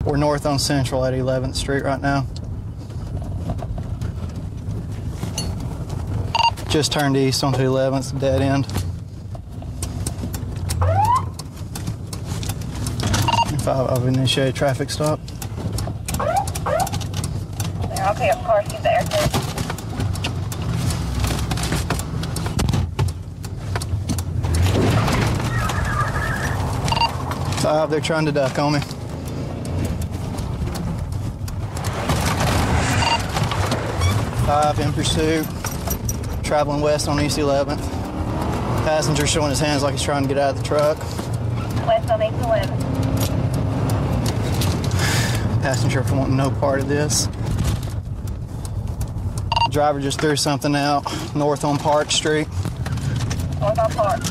We're north on Central at 11th Street right now. Just turned east onto 11th, dead end. I've initiated traffic stop. I'll pick up cars, keep the air clear. 5, they're trying to duck on me. Five in pursuit, traveling west on East 11th. Passenger showing his hands like he's trying to get out of the truck. West on East 11th. Passenger wanting no part of this. Driver just threw something out north on Park Street. North on Park.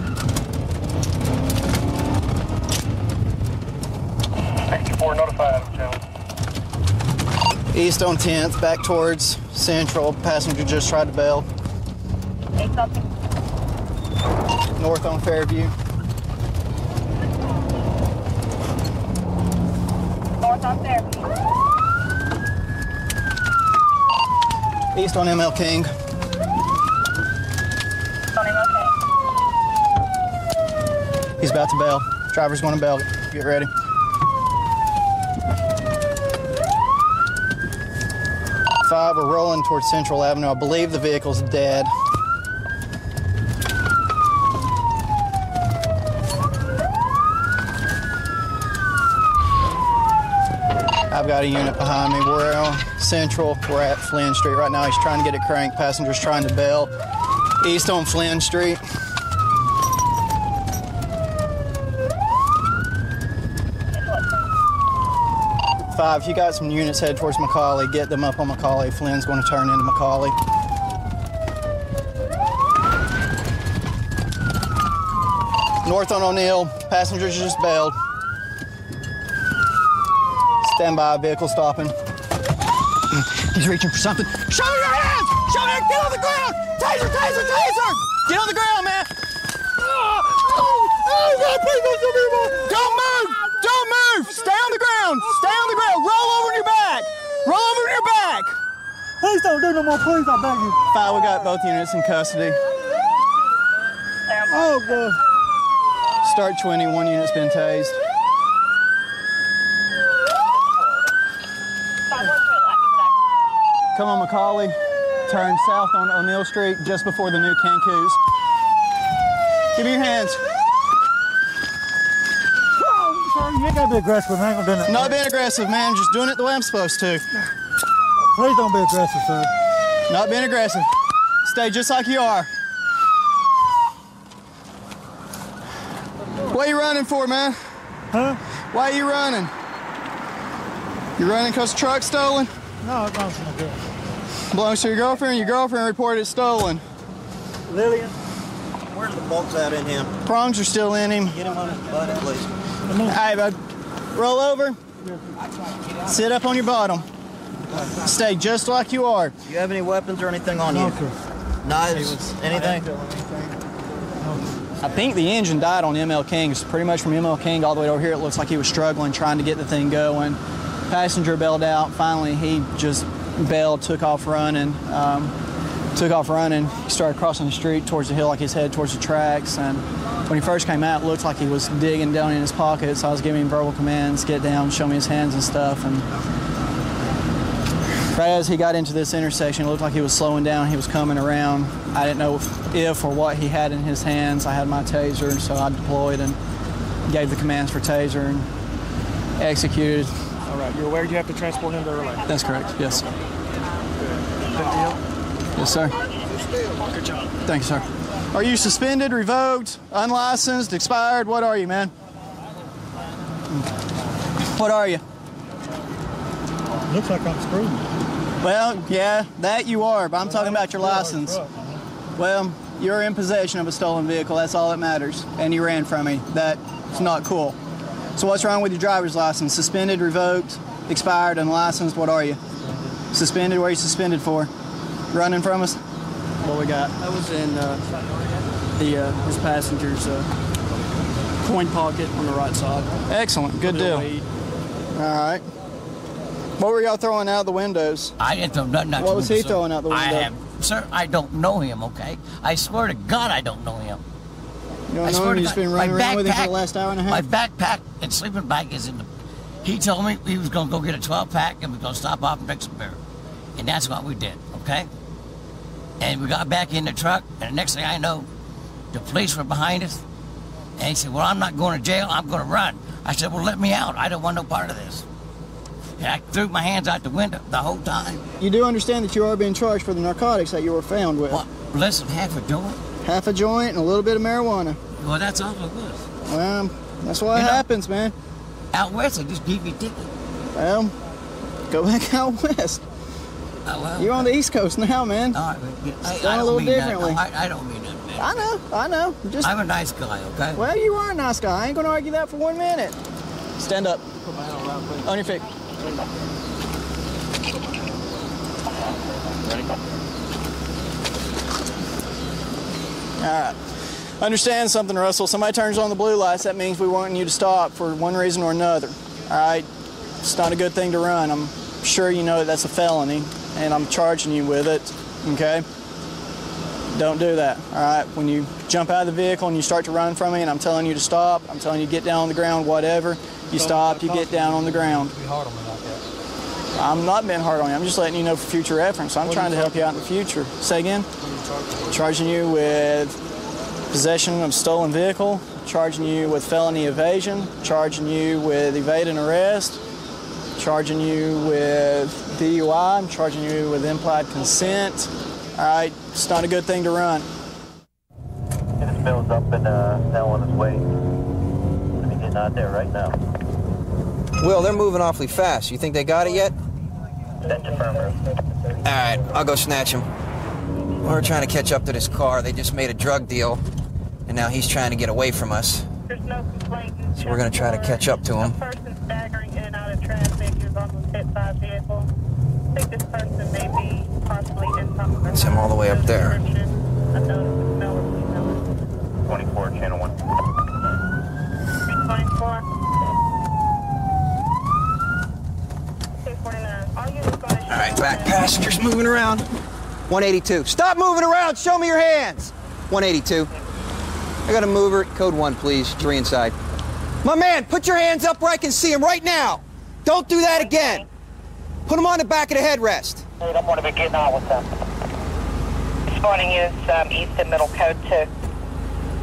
64 notified, gentlemen. East on 10th, back towards Central. Passenger just tried to bail. East on 10th. North on Fairview. North on Fairview. East on ML King. On ML King. He's about to bail. Driver's going to bail. Get ready. 5, we're rolling towards Central Avenue. I believe the vehicle's dead. I've got a unit behind me. We're on Central. We're at Flynn Street right now. He's trying to get it cranked. Passenger's trying to bail. East on Flynn Street. Five, if you got some units headed towards McCauley, get them up on McCauley. Flynn's going to turn into McCauley. North on O'Neill, passengers just bailed. Stand by, vehicle stopping. He's reaching for something. Show me your hands! Show me, get on the ground! Taser, taser, taser! Get on the ground, man! Oh, God, please don't show me your ball! Don't move! Don't move! Stay on the ground! Stay on the ground! Roll over on your back! Roll over on your back! Please don't do no more, please, I beg you. 5, we got both units in custody. Oh, God. Start 20, 1 unit's been tased. Come on, McCauley. Turn south on O'Neill Street just before the new Cancun's. Give me your hands. Oh, sorry, you ain't gotta be aggressive, man. I ain't gonna do that. Not being aggressive, man. Just doing it the way I'm supposed to. Please don't be aggressive, sir. Not being aggressive. Stay just like you are. What are you running for, man? Huh? Why are you running? You running because the truck's stolen? No, it's not so good. Belongs to your girlfriend? Your girlfriend reported it stolen. Lillian? Where's the bolts out in him? Prongs are still in him. Get him on his butt, please. Hey, bud. Roll over. Sit up on your bottom. Stay just like you are. Do you have any weapons or anything on you? No, sir. Knives? Anything? I think the engine died on ML King. It's pretty much from ML King all the way over here. It looks like he was struggling, trying to get the thing going. Passenger bailed out. Finally, he just bailed, took off running. He started crossing the street towards the hill like he's headed towards the tracks. And when he first came out, it looked like he was digging down in his pocket. So I was giving him verbal commands, get down, show me his hands and stuff. And right as he got into this intersection, it looked like he was slowing down. He was coming around. I didn't know if or what he had in his hands. I had my taser, so I deployed and gave the commands for taser and executed. All right, you're aware you have to transport him to Orlando? That's correct, yes. Good deal? Yes, sir. Good job. Thank you, sir. Are you suspended, revoked, unlicensed, expired? What are you, man? What are you? Looks like I'm screwed. Well, yeah, that you are, but I'm talking about your license. Well, you're in possession of a stolen vehicle. That's all that matters. And you ran from me. That's not cool. So what's wrong with your driver's license? Suspended, revoked, expired, unlicensed? What are you? Suspended? What are you suspended for? Running from us? What we got? I was in his passenger's coin pocket on the right side. Excellent. Good deal. Weed. All right. What were y'all throwing out the windows? I didn't throw nothing out What the was window, he sir. throwing out the window? Sir, I don't know him, okay? I swear to God I don't know him. You I don't know swear him? to You just God, been running around with him for the last hour and a half? My backpack and sleeping bag is in the... He told me he was going to go get a 12-pack and we're going to stop off and drink some beer. And that's what we did, okay? And we got back in the truck, and the next thing I know, the police were behind us. And he said, well, I'm not going to jail, I'm going to run. I said, well, let me out. I don't want no part of this. And I threw my hands out the window the whole time. You do understand that you are being charged for the narcotics that you were found with? What, less than half a joint? Half a joint and a little bit of marijuana. Well, that's all it was. Well, that's what happens, man. Out west, they just give you a ticket. Well, go back out west. Oh, well, You're on the East Coast now, man. all right, It's done a little differently. I don't mean that, man. I know. I'm a nice guy, okay? Well, you are a nice guy. I ain't gonna argue that for 1 minute. Stand up. On your feet. All right. Understand something, Russell. Somebody turns on the blue lights, that means we want you to stop for one reason or another. All right? It's not a good thing to run. I'm sure you know that's a felony, and I'm charging you with it, okay? Don't do that, all right? When you jump out of the vehicle and you start to run from me and I'm telling you to stop, I'm telling you to get down on the ground, whatever, you stop, you get down on the ground. Be hard on me like that. I'm not being hard on you. I'm just letting you know for future reference. I'm trying to help you out in the future. Say again? Charging you with possession of stolen vehicle, charging you with felony evasion, charging you with evade and arrest, charging you with DUI, I'm charging you with implied consent. All right, it's not a good thing to run. This Bill's up and now on his way. He'll be getting out there right now. Will, they're moving awfully fast. You think they got it yet? That's affirmative. All right, I'll go snatch him. We're trying to catch up to this car. They just made a drug deal, and now he's trying to get away from us. There's no complaint. So we're going to try to catch up to him. A person staggering in and out of traffic is on the hit by vehicle. I think this person may be possibly in some... That's him all the way up there. I noticed the smell of the 24, channel 1. 324. 249. All units going to... All right, back passengers moving around. 182. Stop moving around. Show me your hands. 182. I got a mover. Code 1, please. 3 inside. My man, put your hands up where I can see them right now. Don't do that again. Put them on the back of the headrest. I'm going to be getting out with them. Responding is east and middle code 2.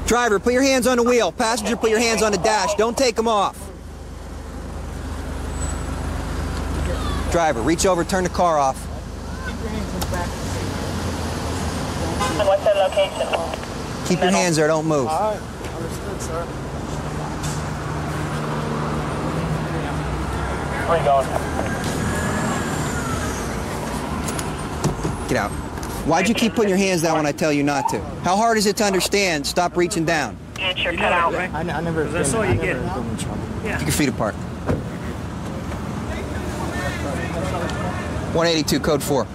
Driver, put your hands on the wheel. Passenger, put your hands on the dash. Don't take them off. Driver, reach over, turn the car off. And what's their location? Keep your hands there, don't move. All right, understood, sir. Where you going? Get out. Why'd you keep putting your hands down when I tell you not to? How hard is it to understand? Stop reaching down. Get your cut out. I never... That's all you get. Keep your feet apart. 182, code 4.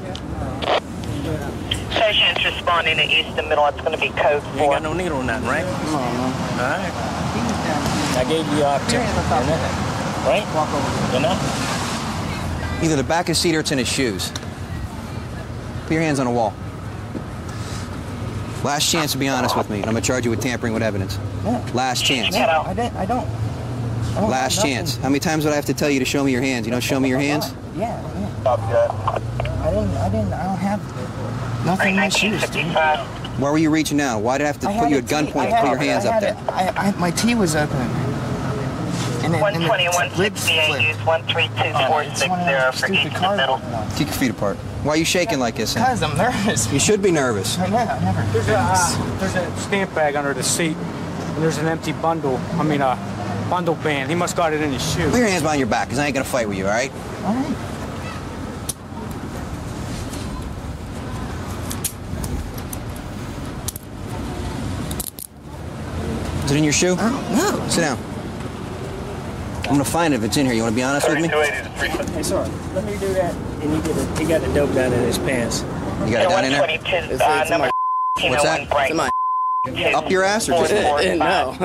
Patient's responding to east and middle. It's going to be code 4. You ain't got no needle on that, right? No. All right. I gave you the opportunity. Right? Walk over. You know? Either the back of his seat or it's in his shoes. Put your hands on the wall. Last chance to be honest with me. I'm going to charge you with tampering with evidence. Last chance. I don't. Last chance. How many times would I have to tell you to show me your hands? You don't show me your hands? Yeah. Stop that. I don't have nothing in my shoes, dude. 1955. Why were you reaching down? Why did I have to put you at gunpoint and put your hands up there? My tee was open. And then, 121 68 use 132460 for east and middle. Keep your feet apart. Why are you shaking like this? Because I'm nervous. You should be nervous. I know, I never. There's a stamp bag under the seat, and there's an empty bundle. I mean, a bundle band. He must got it in his shoe. Put your hands behind your back, because I ain't going to fight with you, all right? All right. Is it in your shoe? No. Sit down. I'm going to find it if it's in here. You want to be honest with me? 3280 to 350. Hey, sorry. Let me do that. And he got the dope down in his pants. You got it down in there? 122, It's in number What's that? 101 bright. Up your ass or just... No.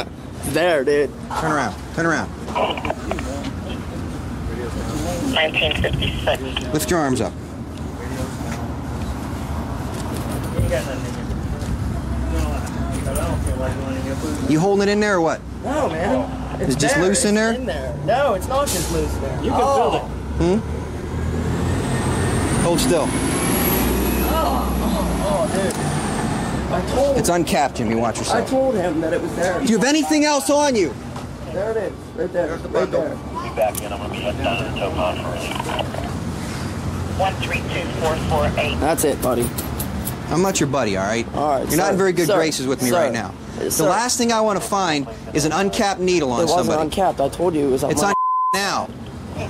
There, dude. Turn around. Turn around. 1956. Lift your arms up. You holding it in there or what? No, man. It's just loose in there? It's in there. No, it's not just loose there. You can feel it. Hold still. Oh, dude. I told It's uncapped, Jimmy. Watch I yourself. told him that it was there. Do you have anything else on you? There it is. Right there. Right there. Be back in. I'm going to be heading down to the tow pond for a 132448. That's it, buddy. I'm not your buddy, all right? All right, You're not in sir. very good Sir. graces with me Sir. right now. The Sir. last thing I want to find is an uncapped needle on It wasn't somebody. uncapped. I told you it was on It's my... on now.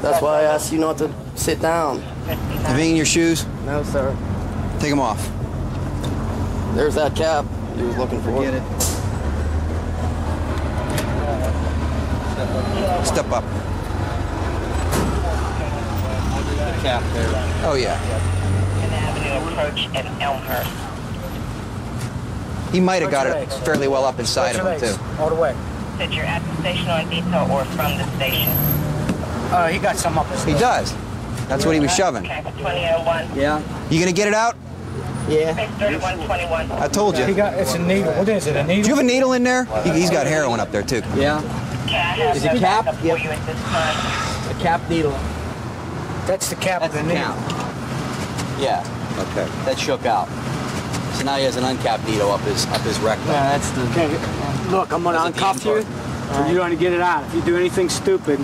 That's why I asked you not to sit down. Have you in your shoes? No, sir. Take them off. There's that cap you was looking for. Forget it. Step up. cap there. Oh, yeah. Avenue approach at Elmhurst. He might have got Stretch it your legs. fairly well up inside of him, Stretch your too. legs all the way. That you're at the station on detail or from the station. He got some up his He sleeve. does. That's what he was shoving. Okay, 2001. Yeah. You gonna get it out? Yeah. Space 3121. I told you. He got, it's a needle. What is it, a Do you needle? have a needle in there? He's got heroin up there, too. Yeah. Okay, I have Is it no cap? backup for Yep. you at this time. A cap needle. That's the cap That's of the the needle. cap. Yeah, Okay. that shook out. So now he has an uncapped needle up his rectum. Yeah, that's the... Okay, look, I'm going to That's the uncuff you, end and you're going to get it out. If you do anything stupid,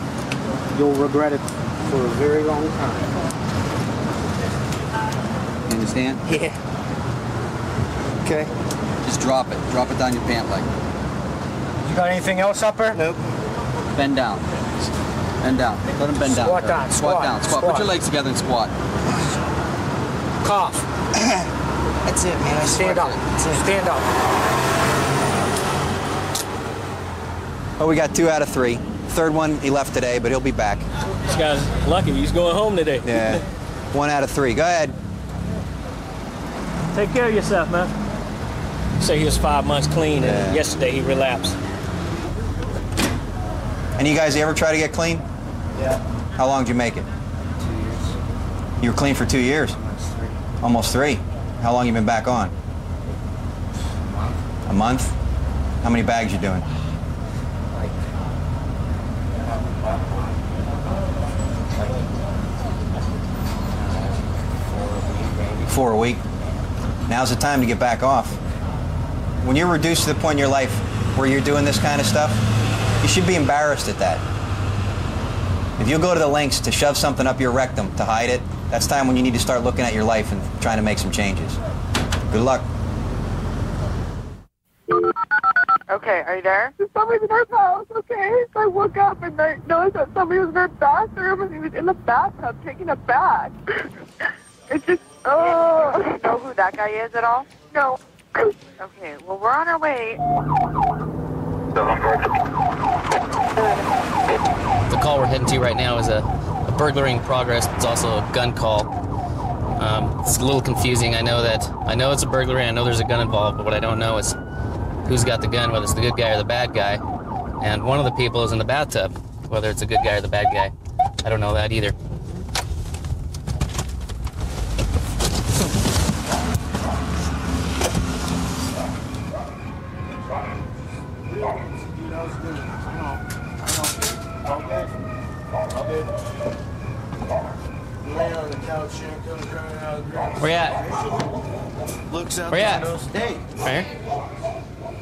you'll regret it for a very long time. You understand? Yeah. Okay. Just drop it. Drop it down your pant leg. You got anything else up there? Nope. Bend down. Bend down. Let him bend down. Squat down, Squat squat, down. Squat. squat. Put your legs together and squat. Cough. That's it, man. I Stand swear. up. That's it. Stand up. Oh, we got 2 out of 3. Third one he left today, but he'll be back. This guy's lucky. He's going home today. Yeah. 1 out of 3. Go ahead. Take care of yourself, man. Say he was 5 months clean, Yeah. and yesterday he relapsed. And you guys ever try to get clean? Yeah. How long did you make it? 2 years. You were clean for 2 years? Almost 3. Almost 3. How long you been back on? A month? How many bags you doing? Like 4 a week. Now's the time to get back off. When you're reduced to the point in your life where you're doing this kind of stuff, you should be embarrassed at that. If you'll go to the lengths to shove something up your rectum to hide it, that's time when you need to start looking at your life and trying to make some changes. Good luck. Okay, are you there? Somebody's in her house, okay? So I woke up and I noticed that somebody was in her bathroom and he was in the bathtub taking a bath. It's just, oh. Do you know who that guy is at all? No. Okay, well, we're on our way. The call we're heading to right now is a burglary in progress. It's also a gun call. It's a little confusing. I know it's a burglary. I know there's a gun involved, but what I don't know is who's got the gun, whether it's the good guy or the bad guy. And one of the people is in the bathtub, whether it's a good guy or the bad guy. I don't know that either. Where you at? Looks out Where you at? Hey. Right here?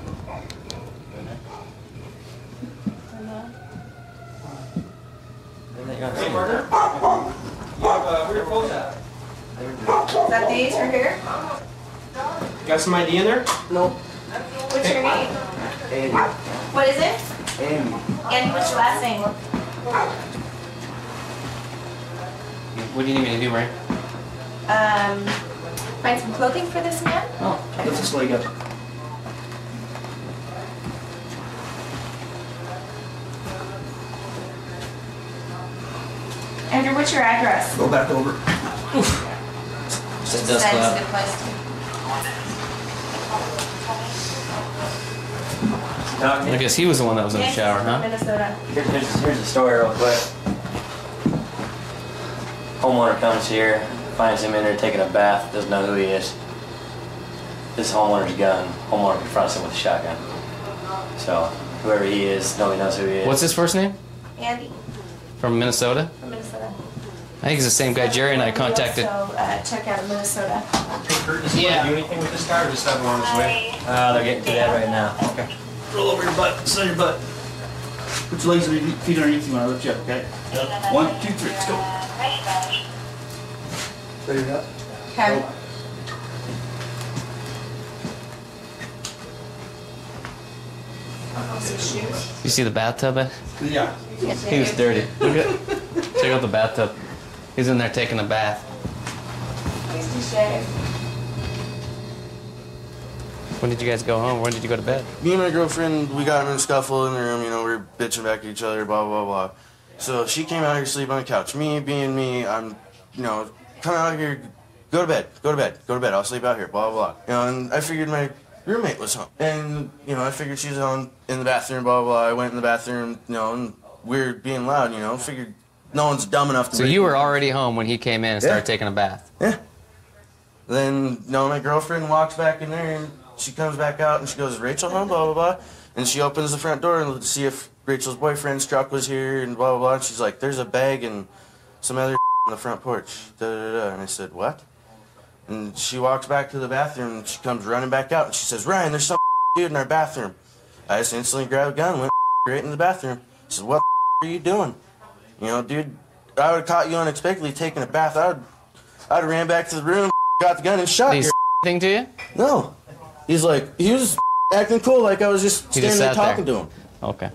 Is that these right here? Got some ID in there? Nope. What's your name? Andy. What is it? Andy. And what's your last name? What do you need me to do, Ray? Find some clothing for this man? Oh, let's just leg up. Andrew, what's your address? Go back over. Just a That's dust a cloud. good place to. I guess he was the one that was in the shower, huh? Minnesota. Here's the story real quick. Homeowner comes here, finds him in there taking a bath, doesn't know who he is. This homeowner's gun. Homeowner confronts him with a shotgun. So whoever he is, nobody knows who he is. What's his first name? Andy From Minnesota? from Minnesota. I think he's the same guy Jerry and I contacted. So check out Minnesota. Does he want to do anything with this car or just have him on his way? They're getting to that right now. Okay. Roll over your butt. Sit on your butt. Put your legs and your feet underneath you when I lift you up, okay? 1, 2, 3, let's go. Ready up? Okay. You see the bathtub? Yeah. He was dirty. Look at, check out the bathtub. He's in there taking a bath. Please do shave. When did you guys go home? When did you go to bed? Me and my girlfriend, we got in a scuffle in the room, you know, we were bitching back at each other, blah, blah, blah. So she came out here to sleep on the couch. Me being me, I'm, you know, come out here, go to bed, go to bed, go to bed, I'll sleep out here, blah, blah, blah. You know, and I figured my roommate was home. And, you know, I figured she was in the bathroom, blah, blah, blah. I went in the bathroom, you know, and we were being loud, you know, figured no one's dumb enough to... So you were already home when he came in and started taking a bath? Yeah. Then, you know, my girlfriend walks back in there and she comes back out and she goes, Rachel home, blah, blah, blah. And she opens the front door to see if Rachel's boyfriend's truck was here and blah, blah, blah. And she's like, there's a bag and some other on the front porch. Da, da, da. And I said, what? And she walks back to the bathroom and she comes running back out and she says, Ryan, there's some dude in our bathroom. I just instantly grabbed a gun and went right in the bathroom. I said, what are you doing? You know, dude, I would have caught you unexpectedly taking a bath. I'd have ran back to the room, got the gun and shot you. Thing to you? No. He's like, he was acting cool like I was just standing there talking to him. Okay.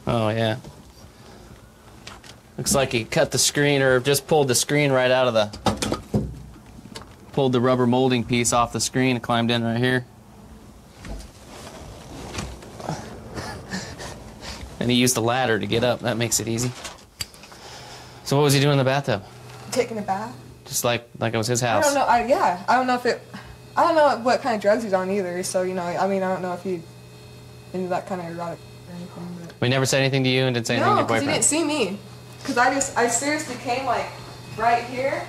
Oh, yeah. Looks like he cut the screen or just pulled the screen right out of the... Pulled the rubber molding piece off the screen and climbed in right here. And he used a ladder to get up. That makes it easy. So what was he doing in the bathtub? Taking a bath. Just like it was his house. I don't know. I don't know if it. I don't know what kind of drugs he's on either. So you know, I mean, I don't know if he into that kind of erotic or anything. But We never said anything to you and didn't say anything to your because boyfriend. he didn't see me. Because I seriously came like right here,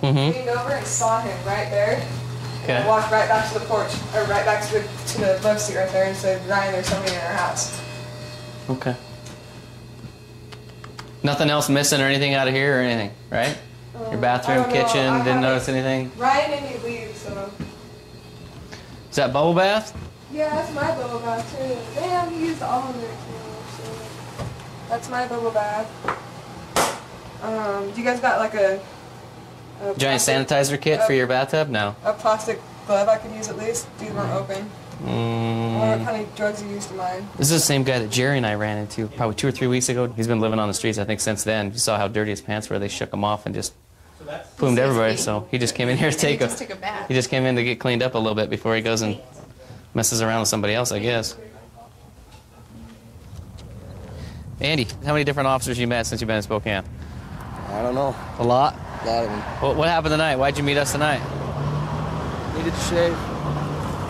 leaned over and saw him right there. Okay. And walked right back to the porch, or right back to the love seat right there, and said, Ryan, there's somebody in our house. Okay. Nothing else missing or anything out of here or anything, right? Your bathroom, kitchen, didn't notice anything? Ryan made me leave, so. Is that bubble bath? Yeah, that's my bubble bath too. Damn, he used all of it too. So. That's my bubble bath. You guys got like a Giant sanitizer kit for your bathtub? No. a plastic glove I could use at least? These weren't open. I wonder what kind of drugs you used in mine. This is the same guy that Jerry and I ran into probably 2 or 3 weeks ago. He's been living on the streets, I think, since then. You saw how dirty his pants were. They shook him off and just plumed everybody. So he just came in here to take a bath. He just came in to get cleaned up a little bit before he goes and messes around with somebody else, I guess. Andy, how many different officers you met since you've been in Spokane? I don't know. A lot? A lot of them. What happened tonight? Why'd you meet us tonight? Needed to shave.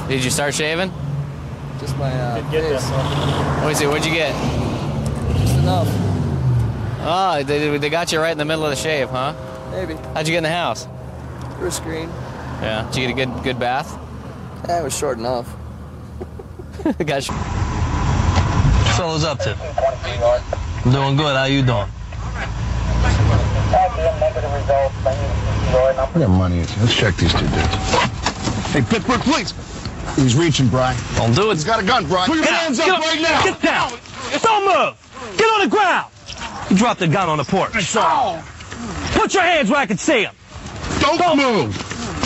Did you start shaving? Just my face. Let me see, what'd you get? Just enough. Oh, they got you right in the middle of the shave, huh? Maybe. How'd you get in the house? Through a screen. Yeah. Did you get a good bath? Yeah, it was short enough. Got What's fellas up to? Doing good. How you doing? I got money. Let's check these 2 dudes. Hey, Pittsburgh Police. He's reaching, Brian. Don't do it. He's got a gun, Brian. Put your hands up right now. Get down. Don't move. Get on the ground. You dropped the gun on the porch. Put your hands where I can see them. Don't move.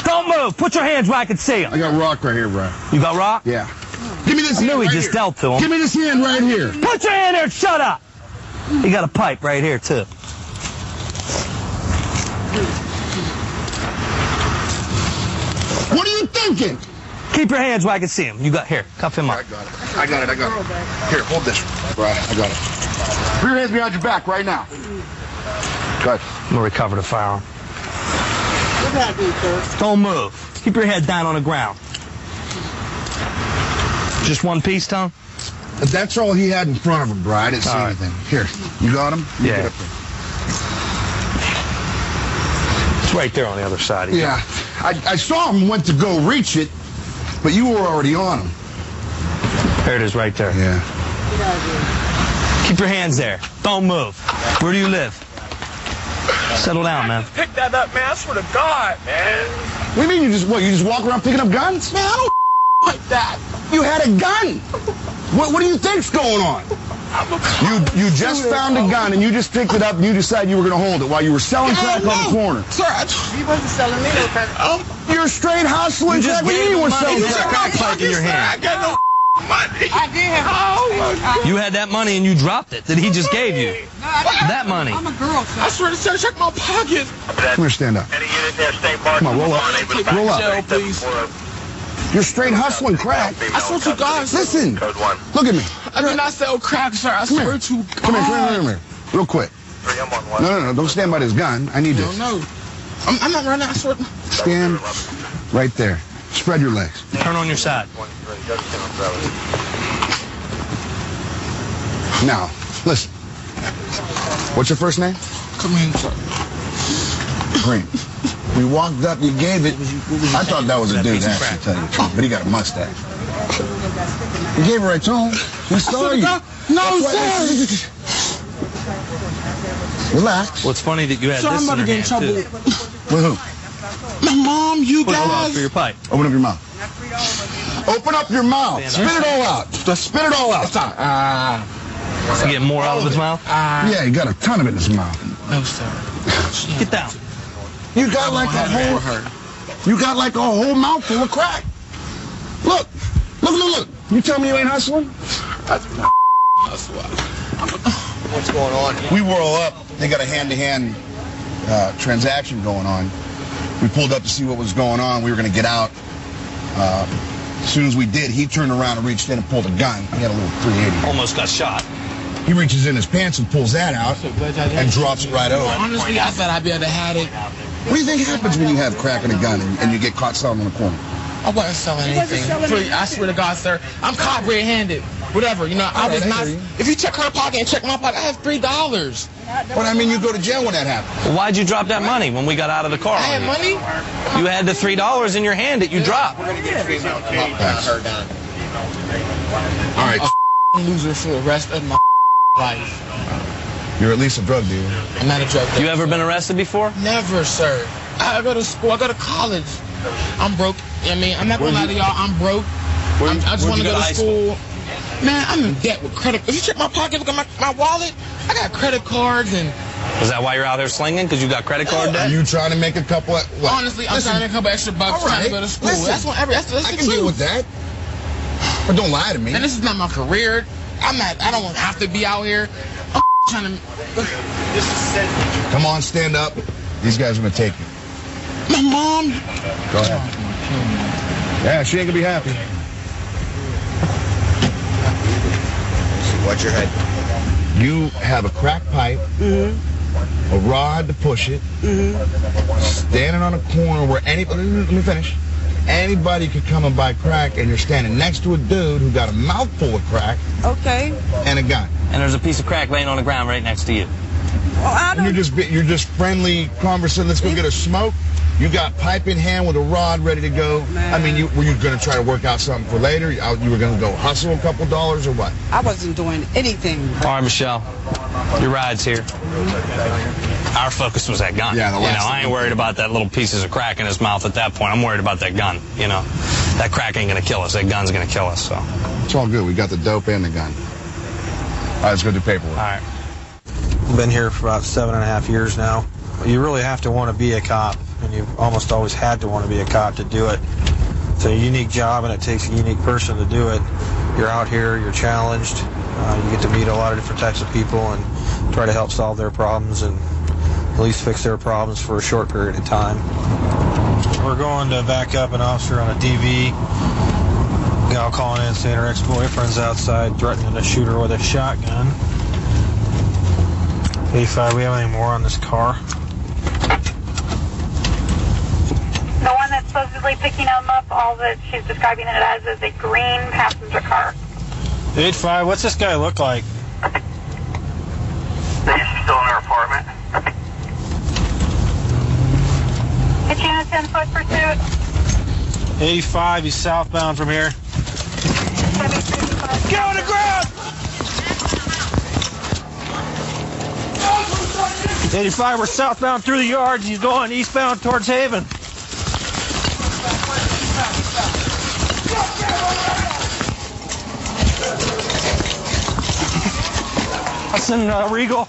Don't move. Put your hands where I can see them. I got rock right here, Brian. You got rock? Yeah. Give me this I hand knew he right just here. dealt to him. Give me this hand right here. Put your hand there and shut up. You got a pipe right here, too. What are you thinking? Keep your hands where I can see him. You got here. Cuff him up. I got it. Here, hold this. Right, I got it. Put your hands behind your back right now. Good. I'm gonna recover the firearm. Don't move. Keep your head down on the ground. Just one piece, Tom? That's all he had in front of him, bro. I didn't see anything. Here, you got him? Yeah. Get up there. It's right there on the other side. Yeah. I saw him went to go reach it, but you were already on him. There it is right there. Yeah. Keep your hands there. Don't move. Where do you live? Settle down, man. Pick that up, man. I swear to God, man. What do you mean you just walk around picking up guns? Man, I don't like that. You had a gun. What do you think's going on? You just found a gun and you just picked it up and you decided you were going to hold it while you were selling crack on the corner. Sir, he wasn't selling me no crack. You're straight hustling crack. What do you mean you were selling crack? Pipe in your hand. I got no money. I did have. Oh my God. You had that money and you dropped it that he just gave you. That money. I'm a girl, sir. I swear to God, check my pockets. Come here, stand up. Come on, roll up. Roll up. Jail, please. You're straight hustling crack. I swear to God. Listen. Look at me. I do not sell crack, sir. I swear to God. Come here. Real quick. No. Don't stand by this gun. I need this. No. I'm not running. I swear. Stand right there. Spread your legs. Turn on your side. Now, listen. What's your first name? Come in, sir. Green. We walked up, you gave it. I thought that was a dude, actually, to tell you the truth, but he got a mustache. You gave it right to him. We saw you. No, sir. Relax. Well, it's funny that you had Sir, this I'm about in to your get in hand, trouble. too. With who? My mom, you Hold on guys. for your pipe. Open up your mouth. Open up your mouth. Spit it all out. Just spit it all out. You get more out of his mouth? Yeah, he got a ton of it in his mouth. No, sir. Get down. You got like a whole. You got like a whole mouthful of crack. Look. You tell me you ain't hustling? What's going on? We were all up. They got a hand-to-hand transaction going on. We pulled up to see what was going on. We were going to get out. As soon as we did, he turned around and reached in and pulled a gun. He had a little 380. Almost got shot. He reaches in his pants and pulls that out and drops it right over. Honestly, I thought I'd be able to have it. What do you think happens when you have crack and a gun and you get caught selling on the corner? I wasn't selling anything. Please, I swear to God, sir. I'm caught red-handed. Whatever, you know, I was not. If you check her pocket and check my pocket, I have $3. But I mean, you go to jail when that happens. Well, why'd you drop that money when we got out of the car? I had money. You had the $3 in your hand that you dropped. We're going to get treatment. Her done. All right. I'm a loser for the rest of my life. You're at least a drug dealer. I'm not a drug dealer. You ever been arrested before? Never, sir. I go to school. I go to college. I'm broke. I mean, I'm not going to lie to y'all. I'm broke. I just want to go to school. Man, I'm in debt with credit. If you check my pocket, look at my wallet, I got credit cards and... Is that why you're out there slinging? Because you got credit card debt? Are you trying to make a couple of... What? Honestly, I'm trying to make a couple extra bucks trying to go to school. Listen, that's the I can truth. deal with that. But don't lie to me. And this is not my career. I don't have to be out here. I'm trying to... Come on, stand up. These guys are going to take you. My mom... Go ahead. Yeah, she ain't going to be happy. Watch your head. You have a crack pipe, a rod to push it, standing on a corner where let me finish. Anybody could come and buy crack, and you're standing next to a dude who got a mouthful of crack. Okay. And a gun. And there's a piece of crack laying on the ground right next to you. Well, I don't... And you're just friendly conversing. Let's go get a smoke. You got pipe in hand with a rod ready to go. Man. I mean, were you going to try to work out something for later? You were going to go hustle a couple dollars or what? I wasn't doing anything. All right, Michelle. Your ride's here. Our focus was that gun. Yeah, the last I ain't worried about that little pieces of crack in his mouth at that point. I'm worried about that gun. That crack ain't going to kill us. That gun's going to kill us. So it's all good. We got the dope and the gun. All right, let's go do paperwork. All right. Been here for about 7.5 years now. You really have to want to be a cop, and you've almost always had to want to be a cop to do it. It's a unique job, and it takes a unique person to do it. You're out here, you're challenged. You get to meet a lot of different types of people and try to help solve their problems and at least fix their problems for a short period of time. We're going to back up an officer on a DV. Gal calling in saying her ex-boyfriend's outside threatening to shoot her with a shotgun. 85, we have any more on this car? The one that's supposedly picking them up, all that she's describing it as is a green passenger car. 85, what's this guy look like? Is she still in her apartment? 85, he's southbound from here. Get on the ground! 85, we're southbound through the yards. He's going eastbound towards Haven. That's in Regal.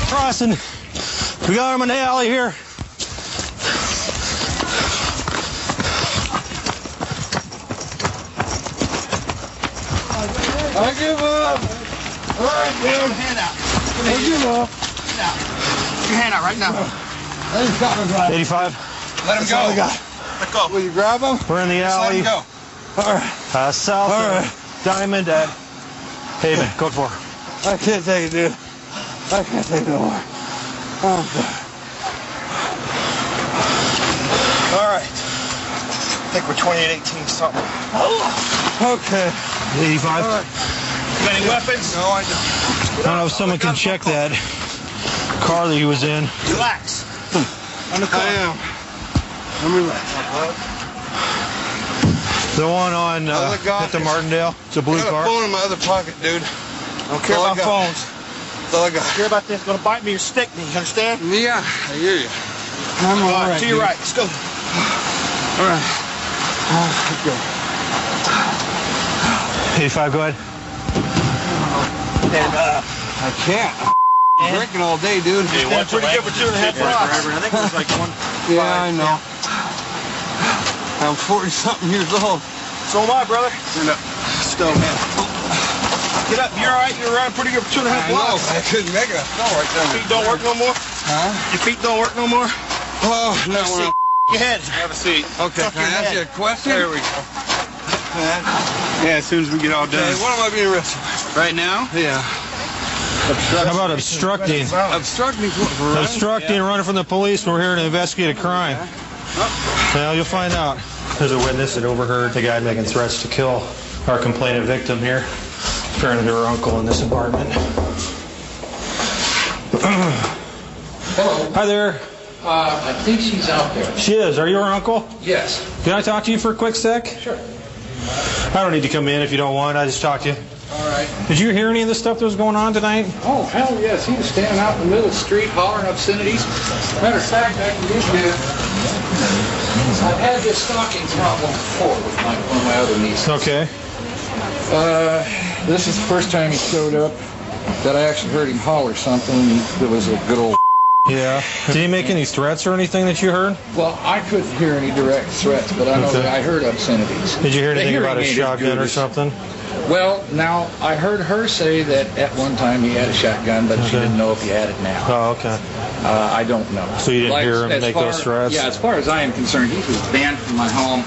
Crossing. We got him in the alley here. I give up. All right, dude. Hand out. I give up. Put your hand out right now. 85. Let him go. Let go. Will you grab him? We're in the alley. Let him go. All right. South of Diamond at Haven. Code 4. I can't take it, dude. I can't take it no more. Oh, All right. I think we're 2818 something. okay. 85. All right. You got any weapons? No, I don't. I don't know if someone can check that car that he was in. Relax. On the car. I am. I'm relaxed. The one on at the Martindale. It's a blue I got car. a phone in my other pocket, dude. I don't care All I about got. phones. That's all I got. Care about this? Gonna bite me or stick me? You understand? Yeah, I hear you. I'm all right. To your dude. right. Let's go. All right. Let's go. 85, go ahead. And I can't. I'm drinking all day, dude. Hey, pretty good for 2.5 blocks. I think it was like 1. Yeah, I know. I'm 40-something years old. So am I, brother. Stand up. Still, man. Get up. You're all right. You're running pretty good for 2.5 blocks. I couldn't make it. I fell right there. Your feet don't work no more? Huh? Your feet don't work no more? Oh, no. Your head. Have a seat. Okay, can I ask you a question? There we go. Yeah, as soon as we get all done. Okay, what am I being arrested? Right now? Yeah. How about obstructing? Obstructing for Obstructing, running from the police. We're here to investigate a crime. Well, you'll find out. There's a witness that overheard the guy making threats to kill our complainant victim here. Apparently to her uncle in this apartment. Hello. Hi there. I think she's out there. She is. Are you her uncle? Yes. Can I talk to you for a quick sec? Sure. I don't need to come in if you don't want. I just talk to you. All right. Did you hear any of the stuff that was going on tonight? Oh, hell yes. He was standing out in the middle of the street hollering obscenities. Matter of fact, I can give you... I've had this stalking problem before with one of my other nieces. Okay. This is the first time he showed up that I actually heard him holler something. It was a good old... Yeah. Did he make any threats or anything that you heard? Well, I couldn't hear any direct threats, but I know that I heard obscenities. Did you hear anything about a hearing aid is shotgun good. or something? Well, now, I heard her say that at one time he had a shotgun, but she didn't know if he had it now. Oh, okay. I don't know. So you didn't hear him make those threats? Yeah, as far as I am concerned, he was banned from my home.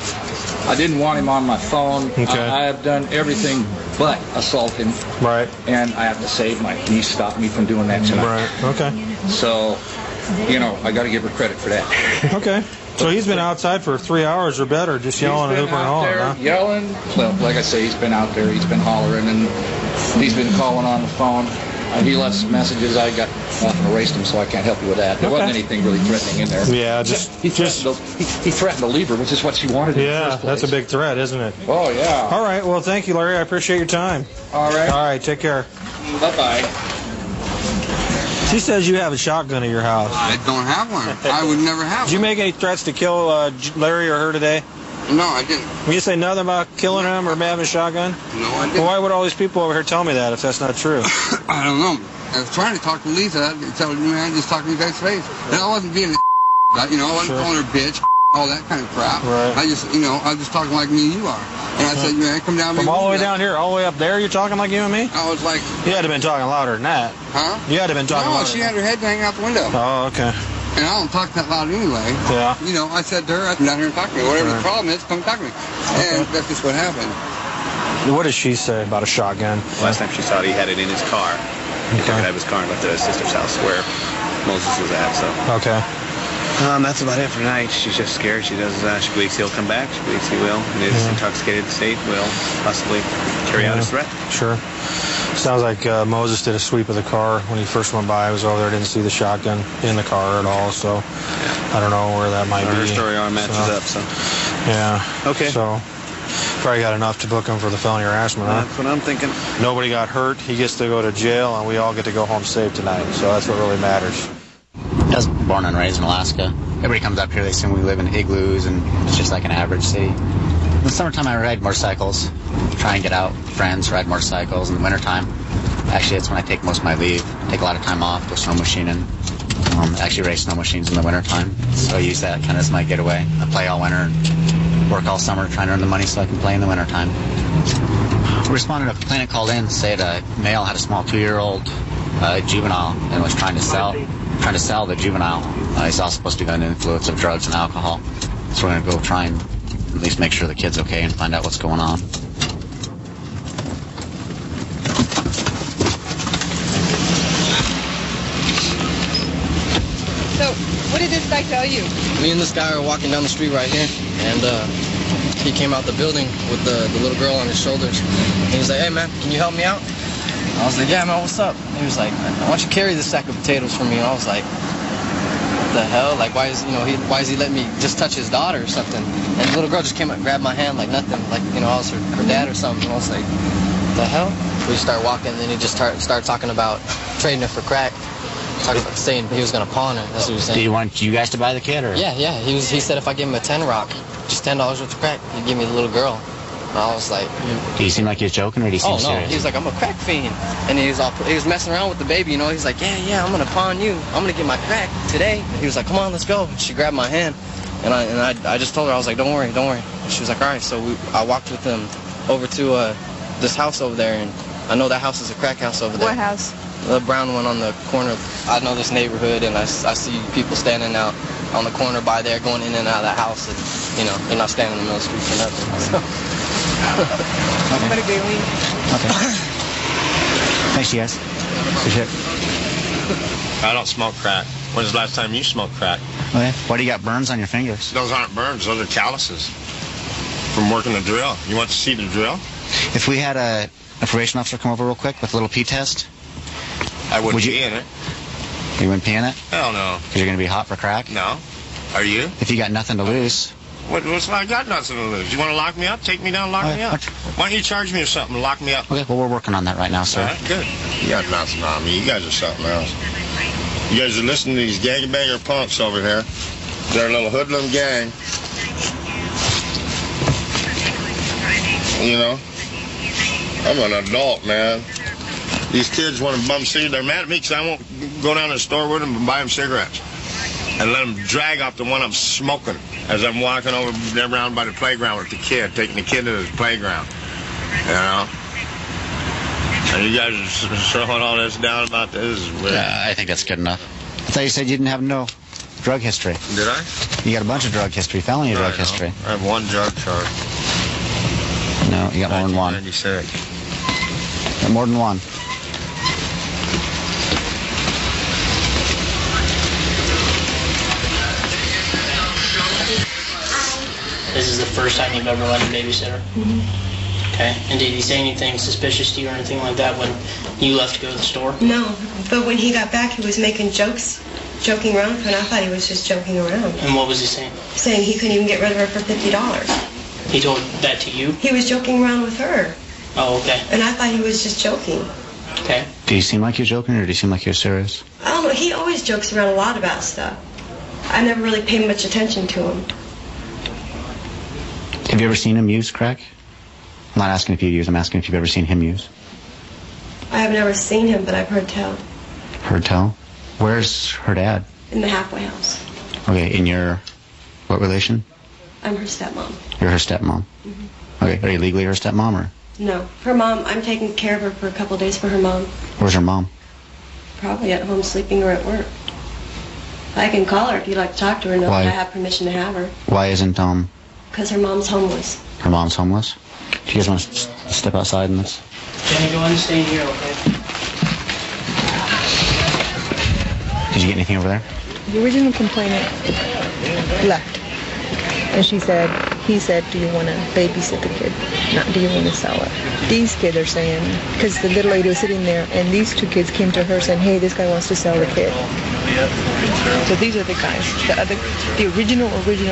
I didn't want him on my phone. Okay. I have done everything but assault him. Right. And I have to say, my niece stopped me from doing that tonight. Right, okay. So, you know, I got to give her credit for that. Okay. So he's been outside for 3 hours or better, just yelling and hooping and hollering, huh? Yelling. Well, like I say, he's been out there. He's been hollering, and he's been calling on the phone. He left some messages. I got off and erased them, so I can't help you with that. There wasn't anything really threatening in there. Yeah, he threatened to leave her, which is what she wanted in the first place. That's a big threat, isn't it? Oh, yeah. All right. Well, thank you, Larry. I appreciate your time. All right. All right. Take care. Bye-bye. She says you have a shotgun at your house. I don't have one. I would never have one. Did you make any threats to kill Larry or her today? No, I didn't. Will you say nothing about killing him or having a shotgun? No, I didn't. Well, why would all these people over here tell me that if that's not true? I don't know. I was trying to talk to Lisa, telling you, man, just talking to me face to face. And I wasn't being a you know, I wasn't calling her bitch, all that kind of crap. Right. I just, you know, I was just talking like me and you are. And I said, man, come down. From all the way down here, all the way up there, you're talking like you and me? I was like... You had to have been talking louder than that. Huh? You had to have been talking louder. No, she had her head hanging out the window. Oh, okay. And I don't talk that loud anyway. Yeah. You know, I said to her, come down here and talk to me. Whatever the problem is, come talk to me. And that's just what happened. What does she say about a shotgun? Last time she saw it, he had it in his car. He took it out of his car and left it at his sister's house where Moses was at, so. Okay. That's about it for tonight. She's just scared. She believes he'll come back. She believes he will. In his intoxicated state will possibly carry out his threat. Sure. Sounds like Moses did a sweep of the car when he first went by. I was over there, didn't see the shotgun in the car at all, so I don't know where that might be. Her story all matches up, so. Yeah. Okay. So probably got enough to book him for the felony harassment, huh? That's what I'm thinking. Nobody got hurt. He gets to go to jail, and we all get to go home safe tonight, so that's what really matters. I was born and raised in Alaska. Everybody comes up here, they assume we live in igloos, and it's just like an average city. In the summertime, I ride motorcycles, try and get out with friends, ride motorcycles. In the wintertime, actually, that's when I take most of my leave. Take a lot of time off, go snow machining. Actually race snow machines in the wintertime, so I use that kind of as my getaway. I play all winter, work all summer, trying to earn the money so I can play in the wintertime. We responded to a complainant called in, said a male had a small 2-year-old juvenile and was trying to sell the juvenile. He's also supposed to be under the influence of drugs and alcohol. So we're going to go try and at least make sure the kid's okay and find out what's going on. So, what did this guy tell you? Me and this guy are walking down the street right here, and he came out the building with the little girl on his shoulders. And he was like, "Hey man, can you help me out?" I was like, "Yeah man, what's up?" And he was like, "Why don't you carry this sack of potatoes for me?" And I was like, "What the hell? Like, why is he letting me just touch his daughter or something?" And the little girl just came up and grabbed my hand like nothing, like I was her dad or something. And I was like, "What the hell?" We start walking, and then he just started talking about trading her for crack. Saying he was going to pawn her. That's what he was saying. Do you want you guys to buy the kid, or? Yeah. He said if I give him a 10 rock, just $10 worth of crack, he'd give me the little girl. And I was like, Do you seem like he was joking, or do you seem serious? He was like, I'm a crack fiend, and he was messing around with the baby. He's like, yeah, I'm going to pawn you. I'm going to get my crack today. And he was like, come on, let's go. And she grabbed my hand, and I just told her, I was like, don't worry. And she was like, all right. So I walked with him over to this house over there, and I know that house is a crack house over there. What house? The brown one on the corner. I know this neighborhood, and I see people standing out on the corner by there, going in and out of that house. And, they're not standing in the middle of the street for nothing. So. Okay. Okay. Thanks, you guys. Appreciate it. I don't smoke crack. When's the last time you smoked crack? Okay. Why do you got burns on your fingers? Those aren't burns. Those are calluses from working the drill. You want to see the drill? If we had a probation officer come over real quick with a little pee test. I wouldn't pee in it. You wouldn't pee in it? Hell no. Because you're going to be hot for crack? No. Are you? If you got nothing to lose. What's I got nothing to lose? You want to lock me up? Take me down, lock me up. Why don't you charge me with something and lock me up? Okay, well, we're working on that right now, sir. All right, good. You got nothing on me. You guys are something else. You guys are listening to these gangbanger punks over here. They're a little hoodlum gang. I'm an adult, man. These kids want to bum cigarettes. They're mad at me because I won't go down to the store with them and buy them cigarettes. And let them drag off the one I'm smoking as I'm walking over around by the playground with the kid, taking the kid to the playground. And you guys are throwing all this down about this. Is weird. Yeah, I think that's good enough. I thought you said you didn't have no drug history. Did I? You got a bunch of drug history, felony drug history. I have one drug charge. No, you got more than one. 1996. Got more than one. This is the first time you've ever let a babysitter? Mm-hmm. Okay. And did he say anything suspicious to you or anything like that when you left to go to the store? No, but when he got back, he was making joking around, and I thought he was just joking around. And what was he saying? Saying he couldn't even get rid of her for $50. He told that to you? He was joking around with her. Oh, okay. And I thought he was just joking. Okay. Do you seem like you're joking, or do you seem like you're serious? I don't know. He always jokes around a lot about stuff. I never really paid much attention to him. Have you ever seen him use crack? I'm not asking if you use, I'm asking if you've ever seen him use. I have never seen him, but I've heard tell. Heard tell? Where's her dad? In the halfway house. Okay, in your, what relation? I'm her stepmom. You're her stepmom? Mm-hmm. Okay, are you legally her stepmom, or? No. Her mom, I'm taking care of her for a couple of days for her mom. Where's her mom? Probably at home sleeping or at work. I can call her if you'd like to talk to her. No, I have permission to have her. Why isn't, Because her mom's homeless. Her mom's homeless? Do you guys want to step outside in this? Jenny, go ahead and stay in here, okay? Did you get anything over there? The original complainant left. And he said, do you want to babysit the kid? Not, do you want to sell it? These kids are saying, because the little lady was sitting there, and these two kids came to her saying, hey, this guy wants to sell the kid. So these are the guys. The original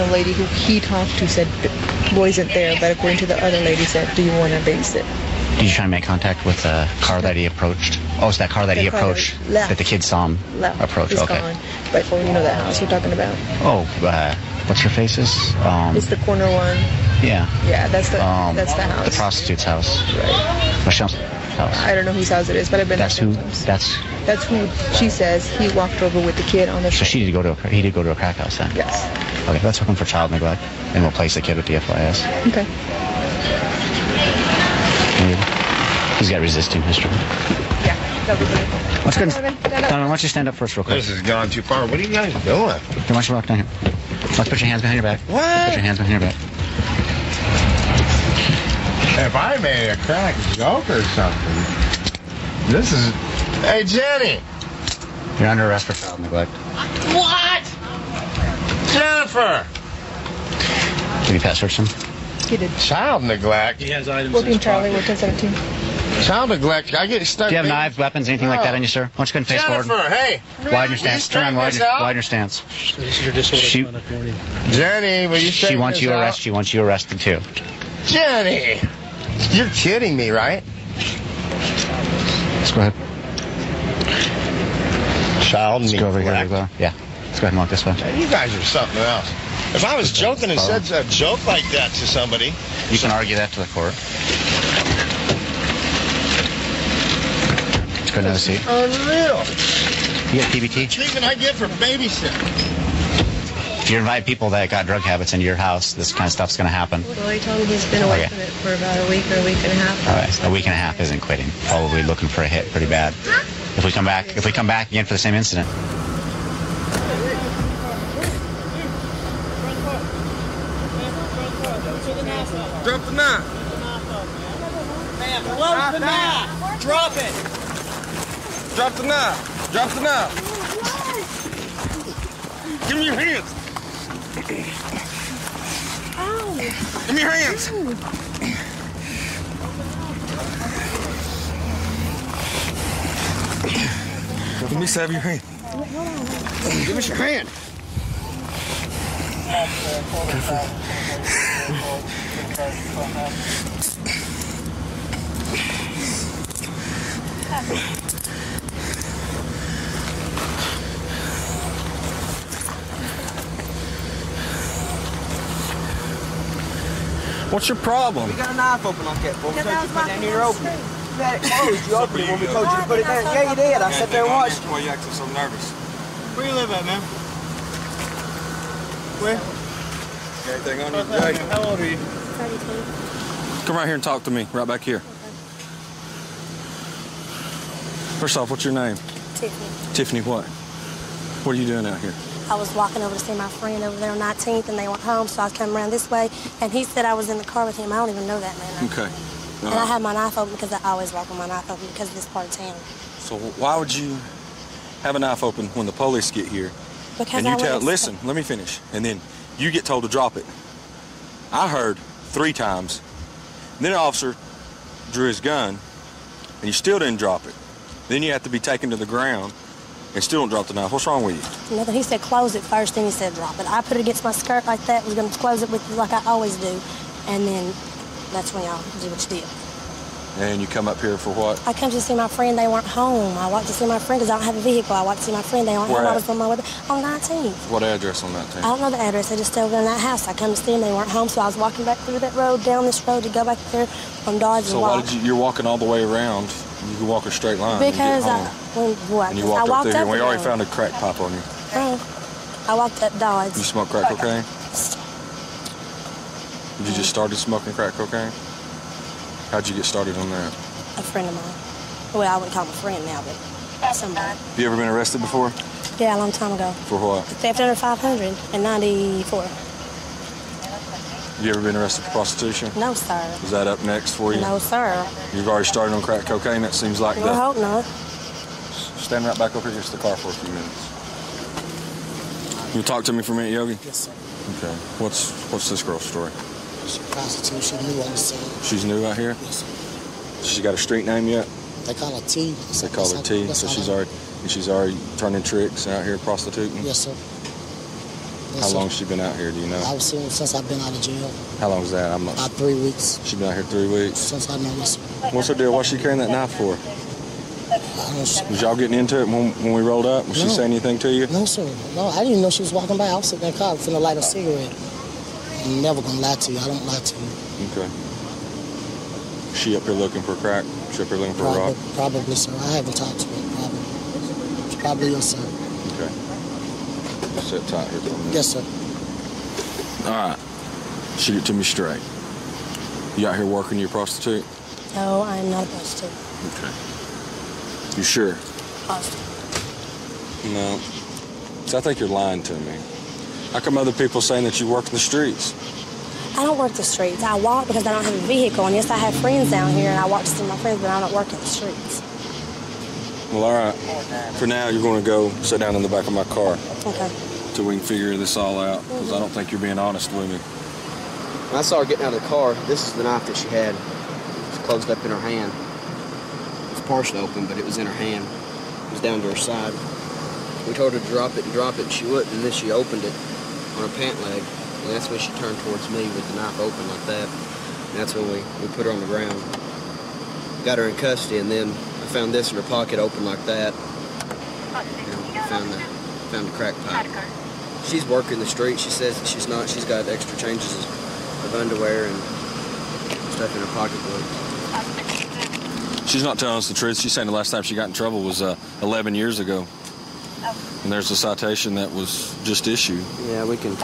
lady who he talked to said the boy isn't there, but according to the other lady said, do you want to babysit? Did you try and make contact with the car that he approached? Oh, it's that car that he approached that the kids saw him approach. It's okay. Gone. But you know that house we're talking about? Oh, what's her face's? It's the corner one. Yeah. Yeah, that's the house. The prostitute's house. Right. Michelle's house. I don't know whose house it is, but I've been. That's who. That's who she says he walked over with the kid on the. So he did go to a crack house then. Yes. Okay, let's hook him for child neglect, and we'll place the kid with the FYS. Okay. He's got resisting history. Yeah, that was it. Let's go. Donovan, why don't you stand up first real quick? This has gone too far. What are you guys doing? Why don't you walk down here? Let's put your hands behind your back. What? Put your hands behind your back. If I made a crack joke or something, this is... Hey, Jenny! You're under arrest for child neglect. What? Jennifer! Did you pass search him? He did. Child neglect? He has items. Working Charlie, working 17. Child neglect? I get stuck... Do you have knives, weapons, anything like that on you, sir? Why don't you go and face forward? Jennifer, hey! Widen your stance. Turn around, widen your stance. So this is your disorder conduct warning. Jenny, will you She wants you arrested. She wants you arrested, too. Jenny! You're kidding me, right? Let's go ahead. Child Let's go over here. neglect. Yeah. Let's go ahead and walk this way. You guys are something else. If I was joking and said a joke like that to somebody... You can argue that to the court. Let's go another seat. Unreal. You got PBT? Treatment I get for babysitting. If you invite people that got drug habits into your house, this kind of stuff's going to happen. Well, he told me he's been away from it for about a week or a week and a half. All right, a week and a half isn't quitting. Probably looking for a hit pretty bad. If we come back again for the same incident. Drop the knife. Man, close the knife. Drop it. Drop the knife. Drop the knife. Give me your hands. Give me your hands. Let me have your hand. Give us your hand. What's your problem? We got a knife open on Cat 4. We told you to put it down here open. You had it closed. You opened it when we told you to put it down. Yeah, you did. I sat there and watched. Why are you acting so nervous? Where you live at, man? Where? Anything on you today? How old are you? 32. Come right here and talk to me, right back here. First off, what's your name? Tiffany. Tiffany what? What are you doing out here? I was walking over to see my friend over there on 19th, and they went home, so I was coming around this way, and he said I was in the car with him. I don't even know that man. Okay. And I had my knife open because I always walk with my knife open because of this part of town. So why would you have a knife open when the police get here? Because and you listen, let me finish. And then you get told to drop it. I heard 3 times. And then an officer drew his gun, and you still didn't drop it. Then you have to be taken to the ground and still don't drop the knife. What's wrong with you? Nothing. He said close it first, then he said drop it. I put it against my skirt like that, was going to close it with you like I always do. And then that's when y'all did what you did. And you come up here for what? I come to see my friend. They weren't home. I walked to see my friend because I don't have a vehicle. I walked to see my friend. They weren't home. I was on my way on 19th. What address on 19th? I don't know the address. They just stayed over in that house. I come to see them. They weren't home, so I was walking back through that road, down this road to go back there on Dodge So and why walk. did you're walking all the way around? You can walk a straight line. Because and you walked up there, and we already found a crack pipe on you. I walked up Dodge. You smoke crack cocaine? Did you just started smoking crack cocaine? How'd you get started on that? A friend of mine. Well, I wouldn't call him a friend now, but somebody. Have you ever been arrested before? Yeah, a long time ago. For what? Theft under 500 in 94. You ever been arrested for prostitution? No, sir. Is that up next for you? No, sir. You've already started on crack cocaine? That seems like I hope not. Stand right back up here against the car for a few minutes. You talk to me for a minute, Yogi? Yes, sir. Okay. What's this girl's story? She's a prostitute. She's new on the scene. She's new out here? Yes, sir. She got a street name yet? They call her T. They call her T. So she's already turning tricks out here prostituting? Yes, sir. How long has she been out here, do you know? I was seeing since I've been out of jail. How long is that? About 3 weeks. She's been out here 3 weeks? Since I know this. What's her deal? What's she carrying that knife for? Was y'all getting into it when we rolled up? Was she saying anything to you? No, sir. No, I didn't even know she was walking by. I was sitting in the car finna light a cigarette. I'm never gonna lie to you. I don't lie to you. Okay. Is she up here looking for crack? She up here looking for a rock? Probably, sir. I haven't talked to her. Probably. Probably yes, sir. Okay. Sit tight here for a minute. Yes, sir. All right. Shoot it to me straight. You out here working, you a prostitute? No, I'm not a prostitute. Okay. You sure? Positive. No. So I think you're lying to me. How come other people saying that you work in the streets? I don't work the streets. I walk because I don't have a vehicle. And yes, I have friends down here, and I walk to see my friends, but I don't work in the streets. Well, all right. For now, you're going to go sit down in the back of my car. Okay. Till we can figure this all out, because I don't think you're being honest with me. When I saw her getting out of the car, this is the knife that she had. It was closed up in her hand. It was partially open, but it was in her hand. It was down to her side. We told her to drop it, and she wouldn't, and then she opened it on her pant leg. And that's when she turned towards me with the knife open like that. And that's when we put her on the ground. Got her in custody, and then I found this in her pocket open like that. Found the crack pipe. She's working the street. She says that she's not. She's got extra changes of underwear and stuff in her pocketbook. She's not telling us the truth. She's saying the last time she got in trouble was 11 years ago. And there's a citation that was just issued. Yeah, we can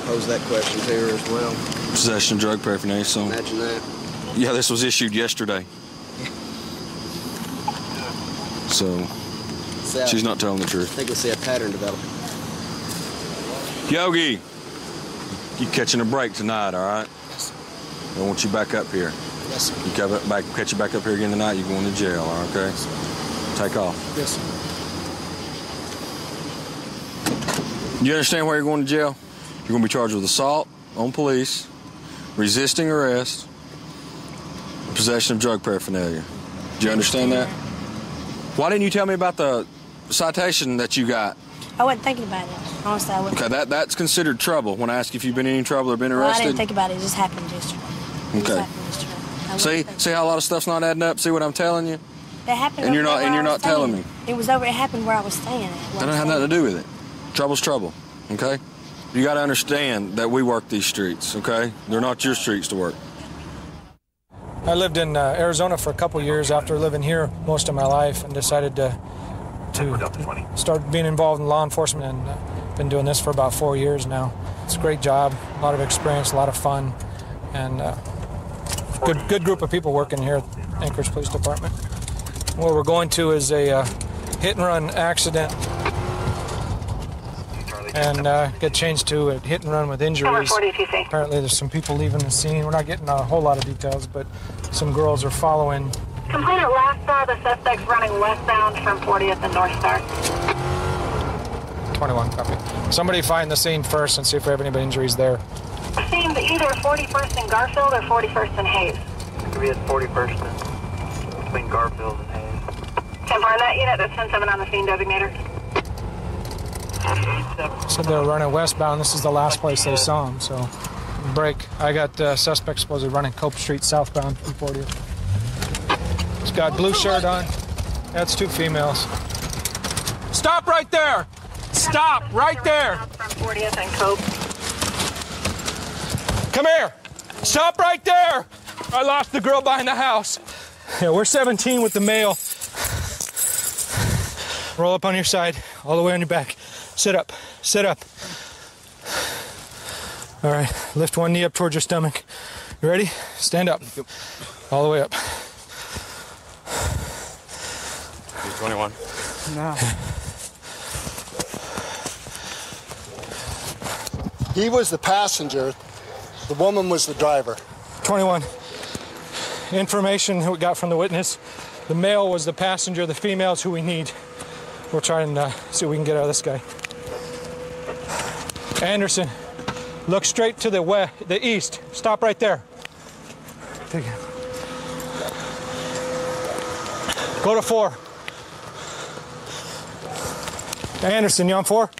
pose that question to her as well. Possession of drug paraphernalia. So imagine that. Yeah, this was issued yesterday. So she's not telling the truth. I think we'll see a pattern develop. Yogi, you catching a break tonight, all right? Yes, sir. I want you back up here. Yes, sir. You catch you back up here again tonight, you're going to jail, all right, okay? Yes, sir. Take off. Yes, sir. You understand why you're going to jail? You're going to be charged with assault on police, resisting arrest, possession of drug paraphernalia. Do you understand that? Why didn't you tell me about the citation that you got? I wasn't thinking about it. Honestly, I wasn't. Okay, that's considered trouble. When I ask if you've been in any trouble or been arrested? I didn't think about it. It just happened yesterday. Okay. See how a lot of stuff's not adding up? See what I'm telling you? It happened. And you're not telling me. It happened where I was staying at. That don't have nothing to do with it. Trouble's trouble, okay? You got to understand that we work these streets, okay? They're not your streets to work. I lived in Arizona for a couple years after living here most of my life, and decided to start being involved in law enforcement, and been doing this for about 4 years now. It's a great job, a lot of experience, a lot of fun, and good group of people working here at Anchorage Police Department. What we're going to is a hit-and-run accident, and get changed to a hit-and-run with injuries. Apparently there's some people leaving the scene. We're not getting a whole lot of details, but some girls are following. Complainant last saw the suspects running westbound from 40th and North Star. 21, copy. Somebody find the scene first and see if we have any injuries there. Seems either 41st and Garfield or 41st and Hayes. It could be at 41st and between Garfield and Hayes. 10 for that unit, that's 10-7 on the scene designator. Said they were running westbound. This is the last place they saw him, so break. I got suspect supposedly running Cope Street southbound from 40th. He's got blue shirt on. That's 2 females. Stop right there! Stop right there! From 40th and Cope. Come here! Stop right there! I lost the girl behind the house. Yeah, we're 17 with the male. Roll up on your side, all the way on your back. Sit up, sit up. All right, lift one knee up towards your stomach. You ready? Stand up. All the way up. 21. No. He was the passenger. The woman was the driver. 21. Information we got from the witness. The male was the passenger. The female's who we need. We'll try and see what we can get out of this guy. Anderson, look straight to the east. Stop right there. Go to 4. Anderson, you on 4?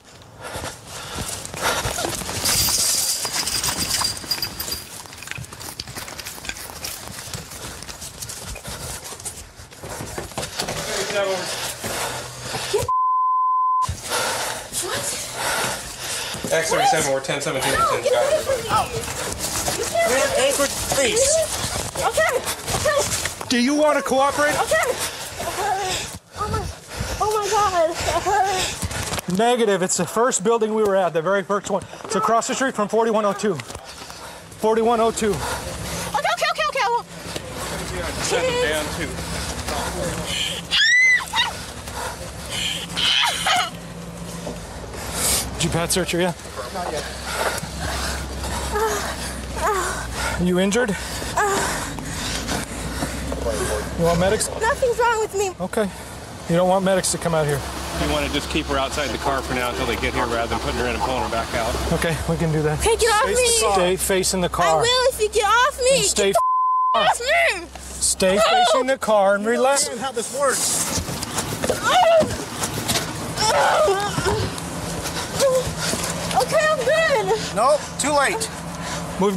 X37, we're 1017 to 10 Sky. Man, anchor face. Okay. Do you want to cooperate? Okay. Oh my God. That hurt. Negative. It's the first building we were at, the very first one. It's across the street from 4102. 4102. Okay. Send them down too. Did you pat search her yet? Not yet. Are you injured? You want medics? Nothing's wrong with me. Okay. You don't want medics to come out here? You want to just keep her outside the car for now until they get here rather than putting her in and pulling her back out. Okay, we can do that. Hey, get off me! Stay facing the car. I will if you get off me! Stay get the off me! Stay facing the car and relax. How this works. Okay, I'm good. Nope, too late.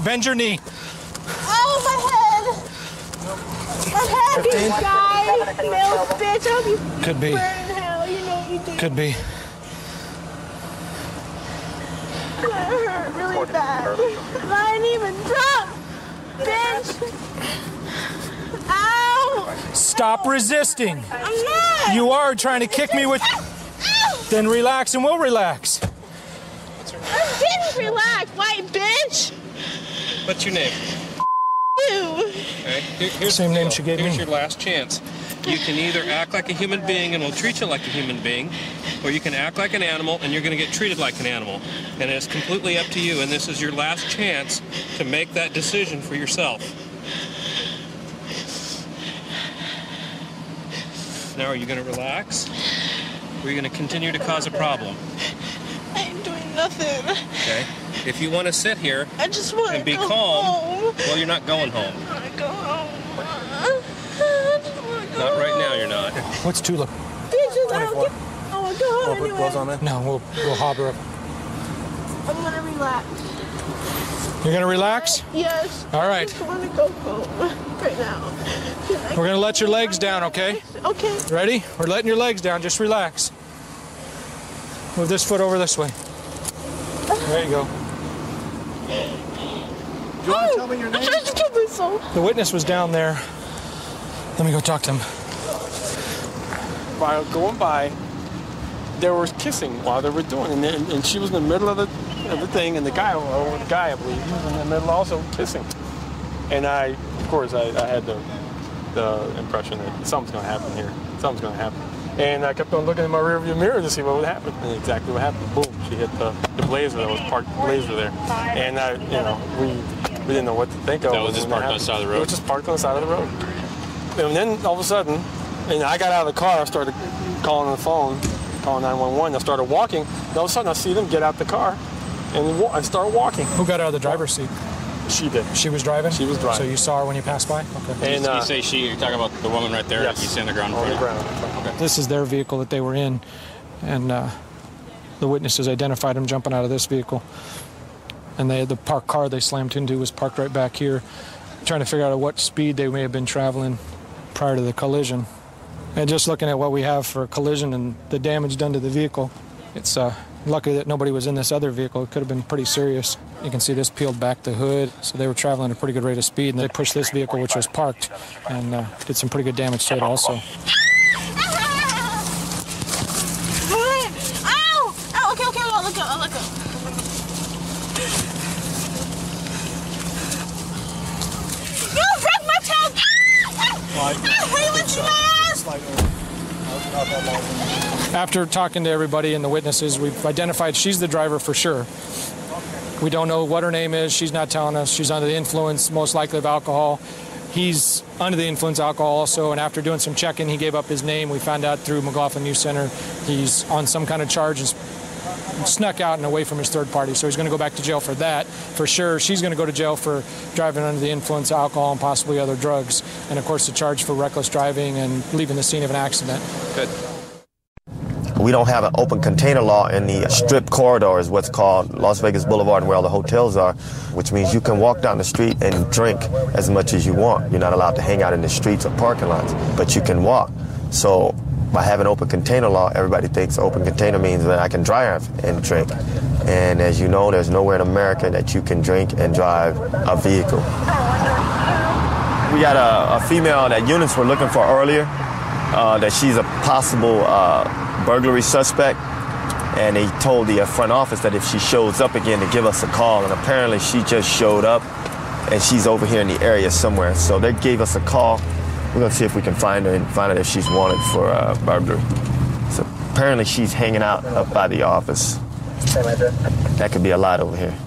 Bend your knee. Oh, my head. My head, you guy. Milk, bitch. I hope you Could be. burn in hell. You know you do. Could be. That hurt really bad. I didn't even drop, bitch. Ow. Stop resisting. I'm not. You are trying to kick me with... Then relax and we'll relax. I didn't relax, white bitch. What's your name? You. Okay. Here's Same name she gave me. Here's your last chance. You can either act like a human being and we'll treat you like a human being, or you can act like an animal and you're going to get treated like an animal. And it's completely up to you, and this is your last chance to make that decision for yourself. Now, are you going to relax? Or are you going to continue to cause a problem? I ain't doing nothing. Okay. If you want to sit here I just want and be to go calm, home. well, you're not going home. I want to go home. I just want to go Not right home. now, you're not. What's Tula? Bitches, I don't get... I want to go home anyway. on there? No, we'll hobble up. I'm going to relax. You're going to relax? Yes. All right. I just want to go home right now. We're going to let your legs down, okay? Okay. Ready? We're letting your legs down. Just relax. Move this foot over this way. There you go. Do you want to tell me your name? I'm trying to kill myself. The witness was down there. Let me go talk to him. While going by, they were kissing while they were doing it, and she was in the middle of the thing, and the guy, I believe, he was in the middle also kissing. And of course, I had the impression that something's going to happen here. Something's going to happen. And I kept on looking in my rearview mirror to see what would happen. And exactly what happened. Boom, she hit the Blazer that was parked Blazer there. And we didn't know what to think of. That was just parked on the side of the road? It was just parked on the side of the road. And then all of a sudden, and I got out of the car, I started calling on the phone, calling 911. I started walking, and all of a sudden I see them get out the car, and I start walking. Who got out of the driver's seat? She did. She was driving? She was driving. So you saw her when you passed by? Okay. And you say she, you're talking about the woman right there? Yes. You see on the ground? On the ground. Okay. This is their vehicle that they were in, and the witnesses identified him jumping out of this vehicle. And the parked car they slammed into was parked right back here, trying to figure out at what speed they may have been traveling prior to the collision. And just looking at what we have for a collision and the damage done to the vehicle, it's lucky that nobody was in this other vehicle. It could have been pretty serious. You can see this peeled back the hood, so they were traveling at a pretty good rate of speed, and they pushed this vehicle, which was parked, and did some pretty good damage to it also. Ow! Oh, okay, I'll look up. You broke my toe! I hate when you ass! After talking to everybody and the witnesses, we've identified she's the driver for sure. We don't know what her name is. She's not telling us. She's under the influence, most likely, of alcohol. He's under the influence of alcohol also, and after doing some checking, he gave up his name. We found out through McLaughlin Youth Center he's on some kind of charge and snuck out and away from his third party. So he's going to go back to jail for that, for sure. She's going to go to jail for driving under the influence of alcohol and possibly other drugs. And, of course, the charge for reckless driving and leaving the scene of an accident. Good. We don't have an open container law in the strip corridor, is what's called Las Vegas Boulevard, and where all the hotels are, which means you can walk down the street and drink as much as you want. You're not allowed to hang out in the streets or parking lots, but you can walk. So by having open container law, everybody thinks open container means that I can drive and drink. And as you know, there's nowhere in America that you can drink and drive a vehicle. We got a female that units were looking for earlier, that she's a possible burglary suspect, and they told the front office that if she shows up again to give us a call, and apparently she just showed up and she's over here in the area somewhere. So they gave us a call. We're going to see if we can find her and find out if she's wanted for burglary. So apparently she's hanging out up by the office. That could be a lot over here.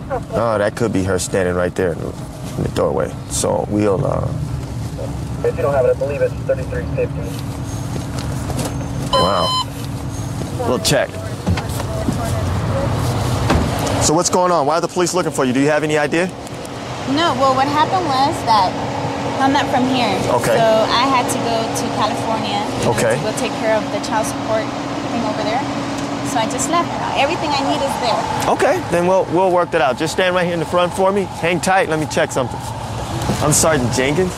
Oh, that could be her standing right there in the doorway. So we'll... If you don't have it, I believe it's 3350. Wow. We'll check. So what's going on? Why are the police looking for you? Do you have any idea? No, well, what happened was that I'm not from here. Okay. So I had to go to California okay. to go take care of the child support thing over there. So I just left. Everything I need is there. Okay, then we'll work that out. Just stand right here in the front for me. Hang tight. Let me check something. I'm Sergeant Jenkins.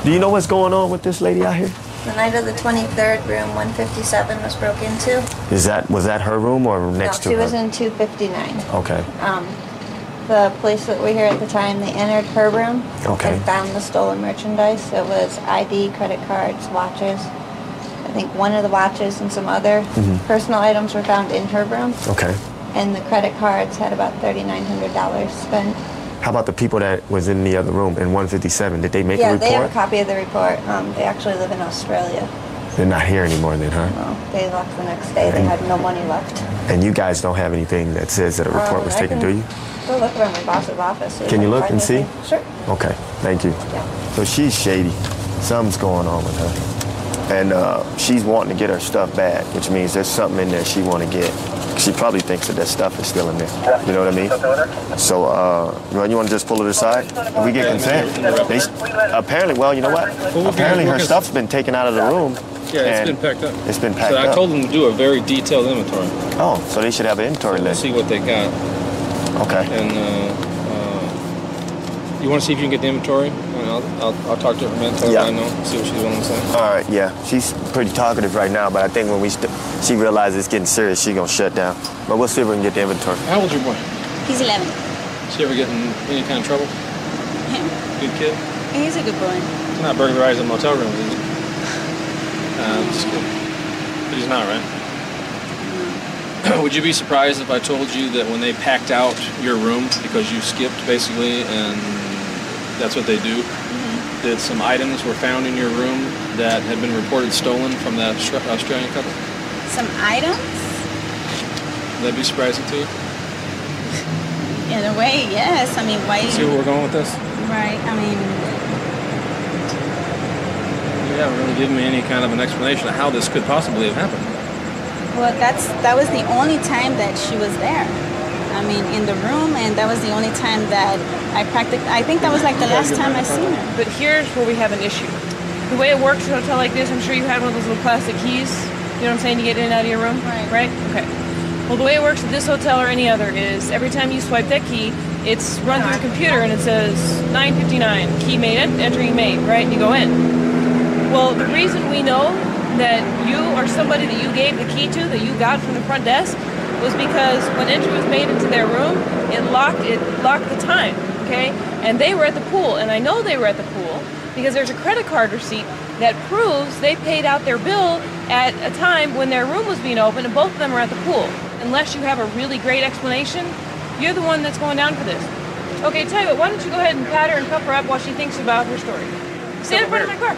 Do you know what's going on with this lady out here? The night of the 23rd, room 157 was broke into. Was that her room or next to her? No, she was in 259. Okay. The police that were here at the time, they entered her room. Okay. And found the stolen merchandise. It was ID, credit cards, watches. I think one of the watches and some other personal items were found in her room. Okay. And the credit cards had about $3,900 spent. How about the people that was in the other room in 157? Did they make a report? Yeah, they have a copy of the report. They actually live in Australia. They're not here anymore then, huh? No, they left the next day. They had no money left. And you guys don't have anything that says that a report was taken, do you? Go look around my boss's office. Can you look and see? Sure. Okay, thank you. Yeah. So she's shady. Something's going on with her. And she's wanting to get her stuff back, which means there's something in there she want to get. She probably thinks that stuff is still in there. You know what I mean? So, you want to just pull it aside? If we get consent. Apparently, well, you know what? Apparently her stuff's been taken out of the room. Yeah, it's been packed up. It's been packed up. So I up. told them to do a very detailed inventory. Oh, so they should have an inventory list. See what they got. Okay. And you want to see if you can get the inventory? I'll talk to her for a minute, tell her what I know, see what she's willing to say. All right, yeah. She's pretty talkative right now, but I think when she realizes it's getting serious, she's going to shut down. But we'll see if we can get the inventory. How old's your boy? He's 11. Is he ever getting any kind of trouble? Him. Good kid? He's a good boy. He's not burglarizing motel rooms, is he? Just kidding. But he's not, right? Would you be surprised if I told you that when they packed out your room, because you skipped basically, and that's what they do, that some items were found in your room that had been reported stolen from that Australian couple? Some items? Would that be surprising to you? In a way, yes. I mean, why? See where we're going with this? Right. I mean, you haven't really given me any kind of an explanation of how this could possibly have happened. well, that was the only time that she was there. I mean, in the room, and that was the only time that I think that was like the last time I seen her. But here's where we have an issue. The way it works in a hotel like this, I'm sure you had one of those little plastic keys, you know what I'm saying, to get in and out of your room, right? Okay. Well, the way it works at this hotel or any other is every time you swipe that key, it's run through a computer and it says 959, key made, entering made, right? And you go in. Well, the reason we know that you or somebody that you gave the key to, that you got from the front desk, was because when entry was made into their room, it locked the time, okay? And they were at the pool, and I know they were at the pool because there's a credit card receipt that proves they paid out their bill at a time when their room was being opened, and both of them were at the pool. Unless you have a really great explanation, you're the one that's going down for this. Okay, tell you what, why don't you go ahead and pat her and cuff her up while she thinks about her story. Stand in front of my car.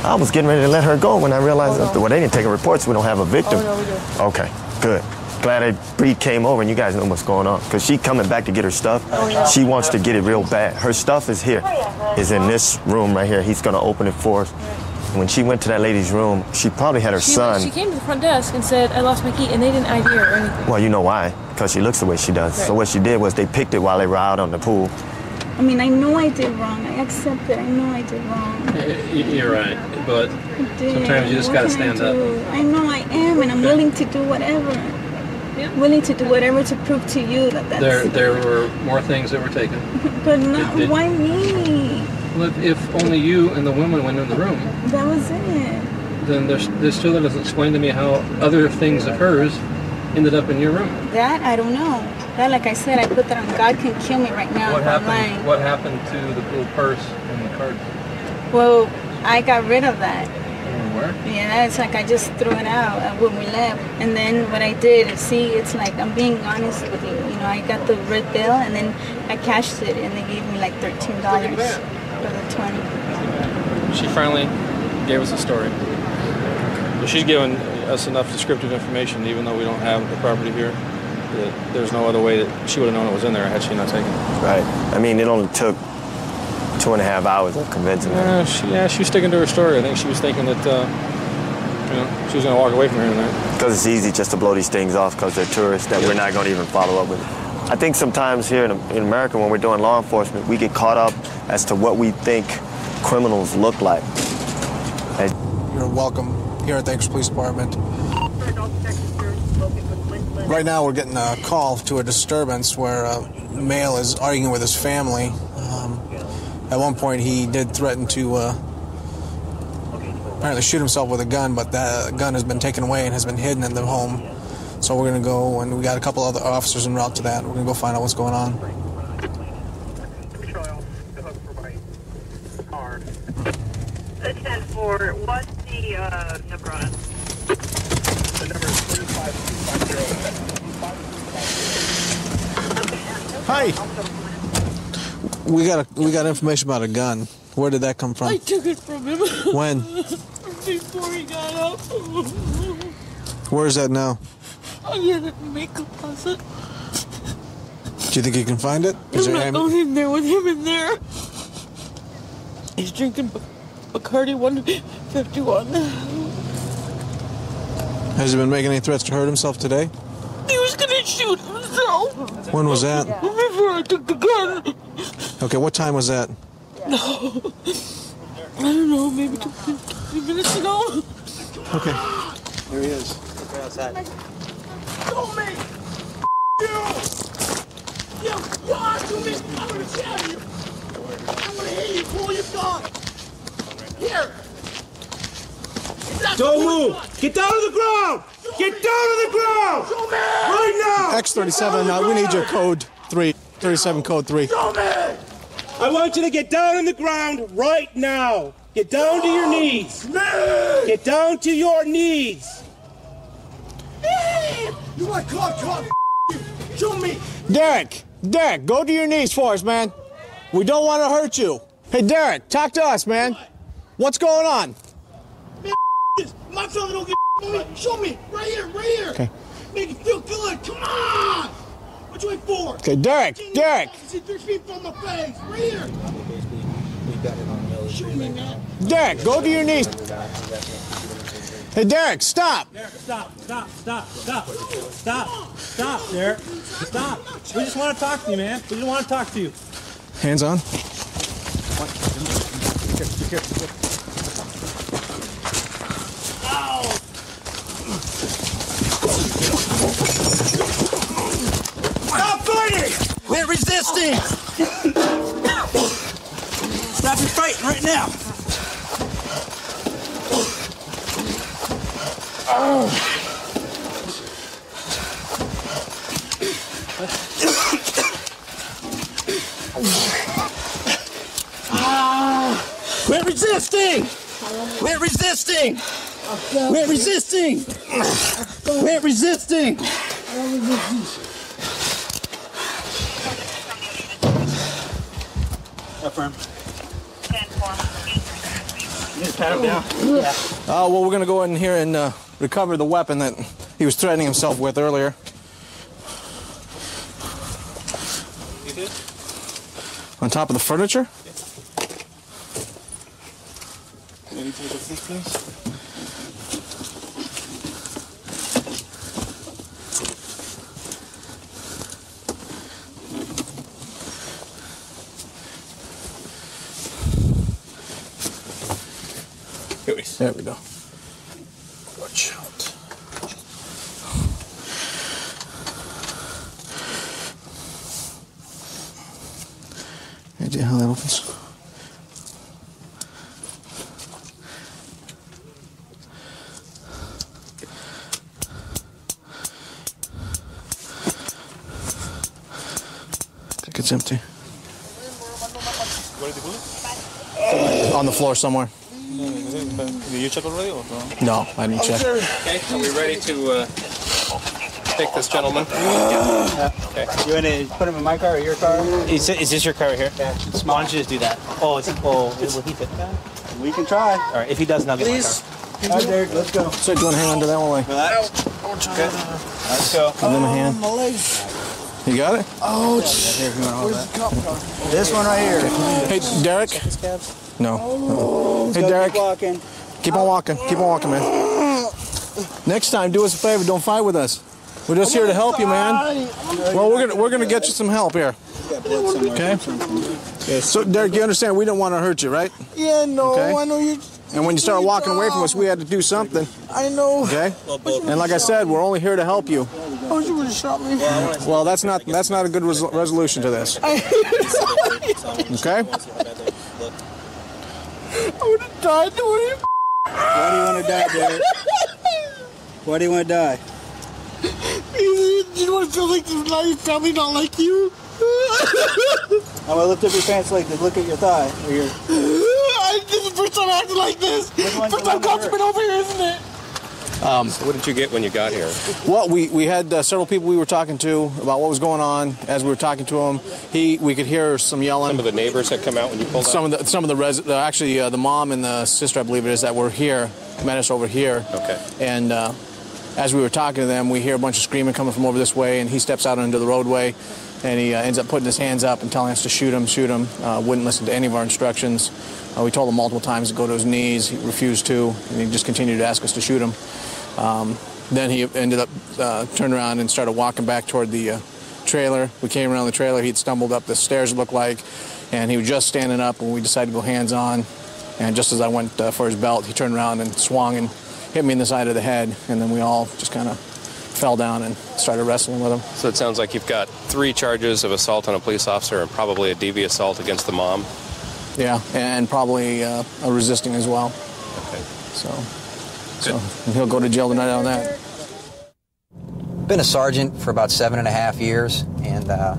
I was getting ready to let her go when I realized that, well, they didn't take a report, so we don't have a victim. Oh, no, we do. Okay, good. glad that Bree came over and you guys know what's going on. Because she coming back to get her stuff. She wants to get it real bad. Her stuff is here, is in this room right here. He's going to open it for us. When she went to that lady's room, she probably had her son. She came to the front desk and said, I lost my key, and they didn't ID her or anything. Well, you know why? Because she looks the way she does. Right. So what she did was they picked it while they were out on the pool. I mean, I know I did wrong. I accept it. I know I did wrong. You're right, but sometimes you just got to stand up. I know I am, and I'm willing to do whatever. Willing to do whatever to prove to you that that's... There were more things that were taken. But not, why me? Well, if only you and the woman went in the room, That was it. then there still doesn't explain to me how other things of hers ended up in your room. That, I don't know. That, like I said, I put that on God can kill me right now What if I'm happened? lying. What happened to the little purse and the card? Well, I got rid of that. Where? Yeah, it's like I just threw it out when we left. And then what I did is, see, it's like, I'm being honest with you. You know, I got the red bill and then I cashed it and they gave me like $13 for the 20. She finally gave us a story. But she's given us enough descriptive information, even though we don't have the property here, that there's no other way that she would have known it was in there had she not taken it. Right. I mean, it only took 2.5 hours of convincing her. She was sticking to her story. I think she was thinking that, she was going to walk away from her tonight. Because it's easy just to blow these things off because they're tourists that we're not going to even follow up with. I think sometimes here in America when we're doing law enforcement, we get caught up as to what we think criminals look like. You're welcome here at the Anchorage Police Department. Right now we're getting a call to a disturbance where a male is arguing with his family. At one point he did threaten to apparently shoot himself with a gun, but that gun has been taken away and has been hidden in the home. So we're going to go, and we got a couple other officers en route to that. We're going to go find out what's going on. The 10-4, what's the number on it? The number is 35250. Hi. We got information about a gun. Where did that come from? I took it from him. When? Before he got up. Where is that now? I had it in my closet. Do you think you can find it? I'm not going in there with him in there. He's drinking Bacardi 151. Has he been making any threats to hurt himself today? He was gonna shoot himself. When was that? Before I took the gun. Okay, what time was that? No. I don't know, maybe 2 minutes ago. Okay. Here he is. Right outside. Don't make you! I'm gonna stab you! I'm gonna hit you, pull your gun! Here! Don't move! Get down to the ground! Get down to the ground! Right now! X37, we need your code 3. 37 code 3. I want you to get down on the ground right now. Get down to your knees. Get down to your knees. You want caught? Show me! Derek, go to your knees for us, man. We don't want to hurt you. Hey, Derek, talk to us, man. What's going on? Man, my fella don't get me. Show me! Right here! Okay. Make it feel good! Come on! What you wait for? Okay, Derek! See 3 feet from my face! Right here! Show me, man. Derek, go to your knees. Hey, Derek, stop! Derek, stop, Derek. Stop. We just want to talk to you, man. We just want to talk to you. Hands on. Be careful. Stop fighting! Quit resisting! Stop your fighting right now! Quit resisting! Quit resisting! Quit resisting! Quit resisting! Affirm. You just pat him down. Well, we're going to go in here and recover the weapon that he was threatening himself with earlier. You did? On top of the furniture? Can you take us this, please? There we go. Watch out. Any idea how that opens? I think it's empty. Where did it go? On the floor somewhere. Did you check already or no? No, I didn't check. Okay, are we ready to take this gentleman? Yeah. Okay. You want to put him in my car or your car? Is this your car right here? Yeah. Why don't you just do that? Oh, will he fit? We can try. All right, if he doesn't, I'll get my car. All right, Derek, let's go. So do you want to hang on to that one way? Relax. Okay. Let's go. Give them a hand. My legs. You got it? Oh, where's the cop car? This one right here. Hey, Derek. No. Oh, hey, Derek. Keep walking. Keep on walking. Keep on walking, man. Next time, do us a favor. Don't fight with us. We're just here to help you, man. Well, we're gonna get you some help here. Okay. So, Derek, you understand? We don't want to hurt you, right? Yeah, no. Okay. I know you. And when you started walking away from us, we had to do something. I know. Okay. And like I said, we're only here to help you. Oh, you would have shot me. Well, that's not a good resolution to this. Okay. I would have died. Why do you want to die, Derek? Why do you want to die? You want to feel like your family not like you? I'm going to lift up your pants like this. Look at your thigh. This is the first time I acted like this. First time cops been over here, isn't it? So what did you get when you got here? Well, we had several people we were talking to about what was going on. As we were talking to him, we could hear some yelling. Some of the neighbors had come out when you pulled out? Some of the actually the mom and the sister, I believe it is, that were here, met us over here. Okay. And as we were talking to them, we hear a bunch of screaming coming from over this way, and he steps out into the roadway, and he ends up putting his hands up and telling us to shoot him. Wouldn't listen to any of our instructions. We told him multiple times to go to his knees. He refused to, and he just continued to ask us to shoot him. Then he ended up turned around and started walking back toward the trailer. We came around the trailer. He'd stumbled up the stairs, it looked like, and he was just standing up when we decided to go hands-on. And just as I went for his belt, he turned around and swung and hit me in the side of the head, and then we all just kind of fell down and started wrestling with him. So it sounds like you've got 3 charges of assault on a police officer and probably a DV assault against the mom. Yeah, and probably a resisting as well. Okay. So he'll go to jail tonight on that. Been a sergeant for about 7.5 years, and the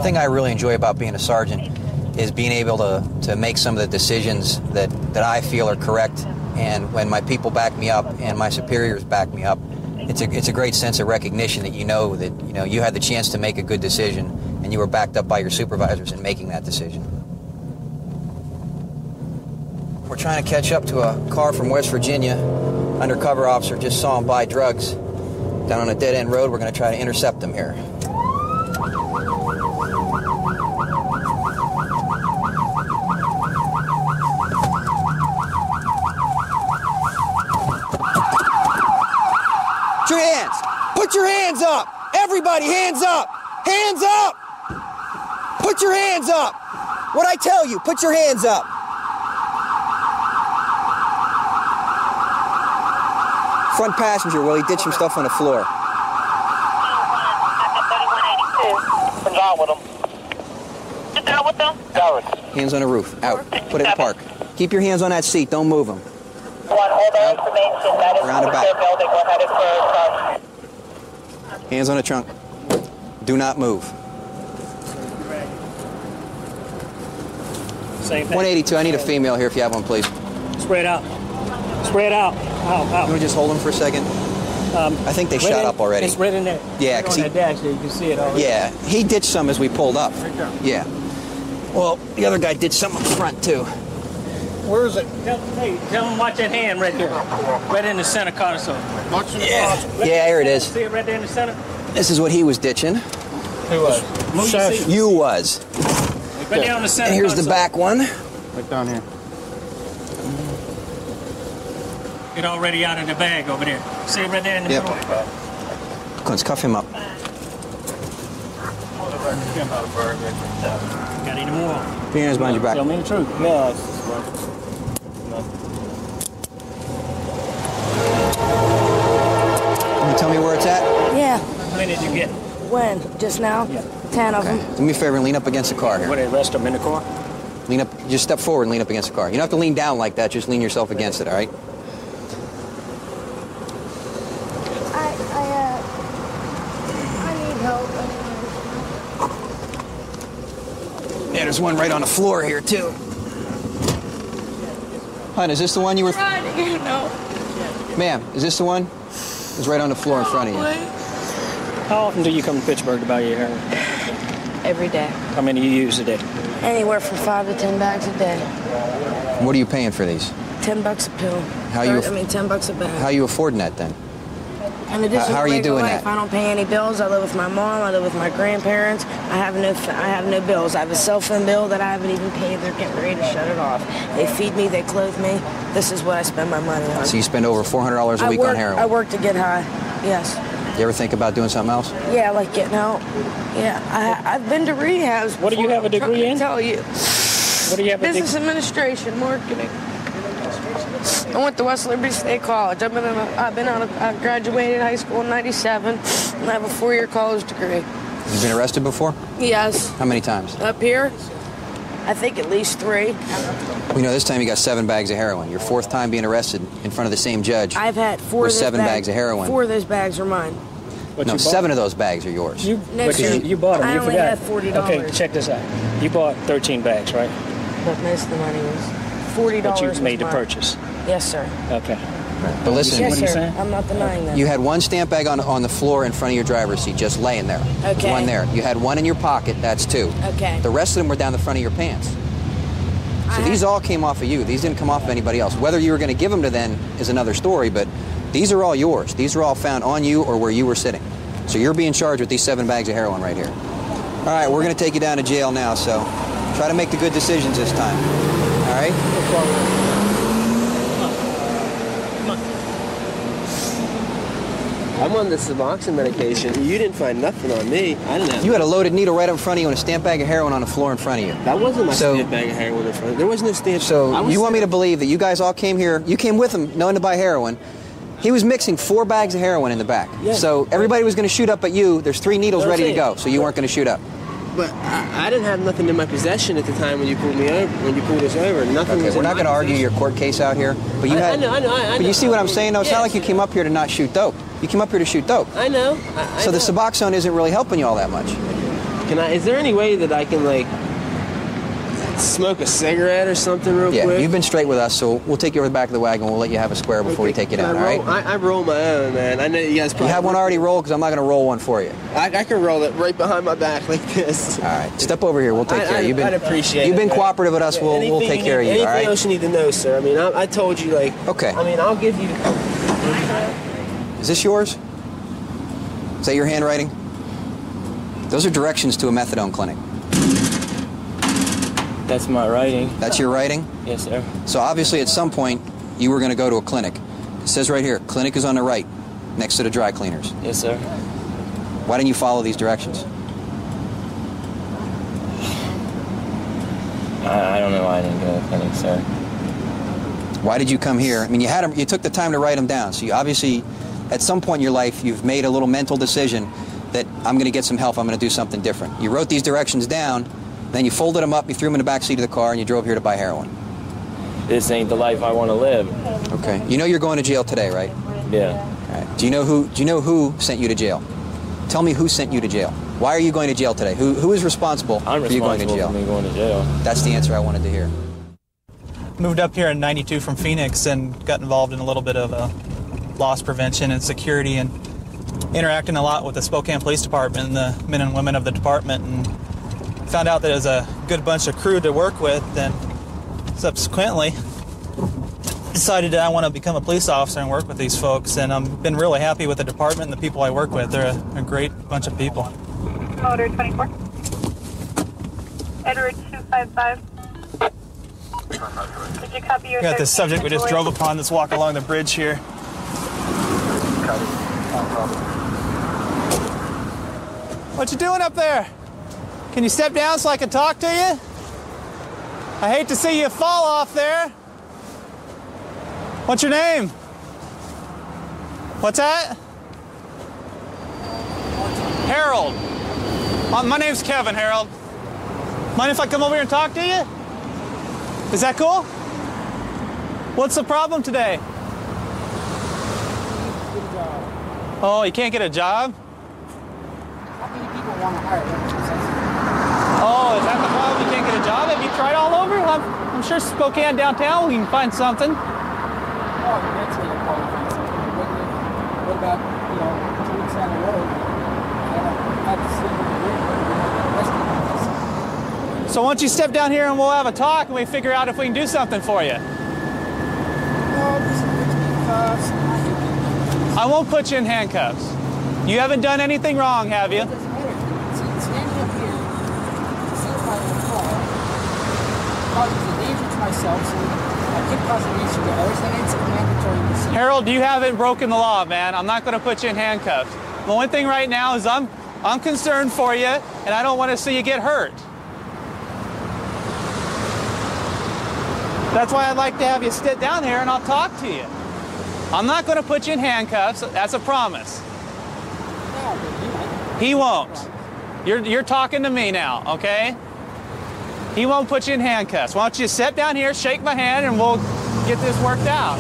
thing I really enjoy about being a sergeant is being able to make some of the decisions that I feel are correct. And when my people back me up and my superiors back me up, it's a great sense of recognition that you know you had the chance to make a good decision and you were backed up by your supervisors in making that decision. We're trying to catch up to a car from West Virginia. Undercover officer just saw him buy drugs down on a dead-end road. We're going to try to intercept them here. Put your hands! Put your hands up! Everybody, hands up! Hands up! Put your hands up! What'd I tell you? Put your hands up! Front passenger, well, he did some stuff on the floor. What's wrong with him? What's wrong with them? Hands on the roof. Out. Put it in park. Keep your hands on that seat. Don't move them. All the information that is Around the back. building. We're headed for Hands on the trunk. Do not move. Same thing. 182, I need a female here if you have one, please. Spread out. Spread out. Out. You want to just hold them for a second? I think they shot up already. It's right in there. Yeah, on that dash there, you can see it already. Yeah, he ditched some as we pulled up. Right there. Yeah. Well, the other guy did some up front, too. Where is it? Tell them watch that hand right there. Right in the center console. Yeah, here it is. See it right there in the center? This is what he was ditching. Who was? Chef. You was. Right there on the center And here's the console. back one. Right down here. Get already out of the bag over there. See it right there in the Yep. middle? Let's cuff him up. Got any more? Put your hands behind your back. Tell me the truth. No, it's just Can you tell me where it's at? Yeah. How many did you get? When? Just now? Yeah. 10 of them. Do me a favor and lean up against the car here. What, they rest them in the car? Lean up, just step forward and lean up against the car. You don't have to lean down like that, just lean yourself against it, all right? I need help. Yeah, there's one right on the floor here, too. Hon, is this the one you were... No. Ma'am, is this the one? It's right on the floor in front of you. How often do you come to Pittsburgh to buy your hair? Every day. How many you use a day? Anywhere from 5 to 10 bags a day. What are you paying for these? $10 a pill. How you- $10 a bag. How are you affording that, then? In addition how are to you doing life, that? I don't pay any bills. I live with my mom. I live with my grandparents. I have no bills. I have a cell phone bill that I haven't even paid. They're getting ready to shut it off. They feed me. They clothe me. This is what I spend my money on. So you spend over $400 a week on heroin. I work to get high. Yes. You ever think about doing something else? Yeah, like getting out. Yeah, I've been to rehabs. What do you have a degree in? Tell you. What do you have a Business administration, marketing. I went to West Liberty State College. I graduated high school in '97, and I have a 4-year college degree. You been arrested before? Yes. How many times? Up here, I think at least 3. Well, you know, this time you got 7 bags of heroin. Your 4th time being arrested in front of the same judge. I've had 4 with of those 7 bags of heroin. 4 of those bags are mine. No, 7 of those bags are yours. You bought them. I You only forgot. had $40. Okay, check this out. You bought 13 bags, right? But most of the money was $40. But you was made the mine. purchase. Yes, sir. Okay. But listen, Yes, sir. I'm not denying that. you had 1 stamp bag on the floor in front of your driver's seat, just laying there. There's Okay. 1 there. You had 1 in your pocket. That's 2. Okay. The rest of them were down the front of your pants. So these all came off of you. These didn't come off of anybody else. Whether you were going to give them to them is another story, but these are all yours. These are all found on you or where you were sitting. So you're being charged with these 7 bags of heroin right here. All right, we're going to take you down to jail now, so try to make the good decisions this time. All right? I'm on the Suboxone medication. You didn't find nothing on me. I didn't have. You had a loaded needle right in front of you and a stamp bag of heroin on the floor in front of you. That wasn't my stamp bag of heroin in front of. There was no stamp. So you want me to believe that you guys all came here, you came with him knowing to buy heroin. He was mixing 4 bags of heroin in the back. Yeah. So everybody was going to shoot up at you. There's 3 needles ready to go, so you weren't going to shoot up. But I didn't have nothing in my possession at the time when you pulled me over. When you pulled us over, nothing. Okay, was we're in not my going to argue possession. your court case out here, but you had. I know. But you see what I'm saying? though? It's not like you came up here to not shoot dope. You came up here to shoot dope. I know. So the Suboxone isn't really helping you all that much. Can I? Is there any way that I can like smoke a cigarette or something real Yeah, quick? you've been straight with us, so we'll take you over the back of the wagon. We'll let you have a square before we take you down. All right? I roll my own, man. I know you guys. You Probably have one already rolled because I'm not going to roll one for you. I can roll it right behind my back like this. All right, step over here. We'll take care of you. I'd appreciate it. You've been cooperative with us. We'll Anything take you care of need- you. All right. Anything else you need to know, sir? I mean, I told you like. Okay. I mean, I'll give you. Is this yours? Is that your handwriting? Those are directions to a methadone clinic. That's my writing. That's your writing? Yes, sir. So obviously at some point you were going to go to a clinic. It says right here, clinic is on the right, next to the dry cleaners. Yes, sir. Why didn't you follow these directions? I don't know why I didn't go to the clinic, sir. Why did you come here? I mean, you took the time to write them down. So you obviously, at some point in your life, you've made a little mental decision that I'm going to get some help, I'm going to do something different. You wrote these directions down, then you folded them up, you threw them in the back seat of the car, and you drove here to buy heroin. This ain't the life I want to live. Okay. You know you're going to jail today, right? Yeah. All right. Do you know who sent you to jail? Tell me who sent you to jail. Why are you going to jail today? Who is responsible for you going to jail? I'm responsible for me going to jail. That's the answer I wanted to hear. Moved up here in '92 from Phoenix and got involved in a little bit of loss prevention and security and interacting a lot with the Spokane Police Department and the men and women of the department, and found out that it was a good bunch of crew to work with, and subsequently decided that I want to become a police officer and work with these folks, and I've been really happy with the department and the people I work with. They're a great bunch of people. Motor 24. Edward 255. Did you copy your... We got this subject we just drove upon that's walking along the bridge here. What you doing up there? Can you step down so I can talk to you? I hate to see you fall off there. What's your name? What's that? Harold. My name's Kevin, Harold. Mind if I come over here and talk to you? Is that cool? What's the problem today? Oh, you can't get a job? How many people want to hire you? Oh, is that the problem? You can't get a job? Have you tried all over? I'm sure Spokane downtown we can find something. Oh, eventually you'll probably find something. What about, 2 weeks down the road? I have to see the So why don't you step down here and we'll have a talk and we figure out if we can do something for you. I won't put you in handcuffs. You haven't done anything wrong, have you? Standing up here, seems like a car, causes a danger to myself, so I could cause a danger to others, then it's mandatory to see. Harold, you haven't broken the law, man. I'm not going to put you in handcuffs. The only thing right now is I'm concerned for you, and I don't want to see you get hurt. That's why I'd like to have you sit down here and I'll talk to you. I'm not going to put you in handcuffs. That's a promise. He won't. You're talking to me now, okay? He won't put you in handcuffs. Why don't you sit down here, shake my hand, and we'll get this worked out.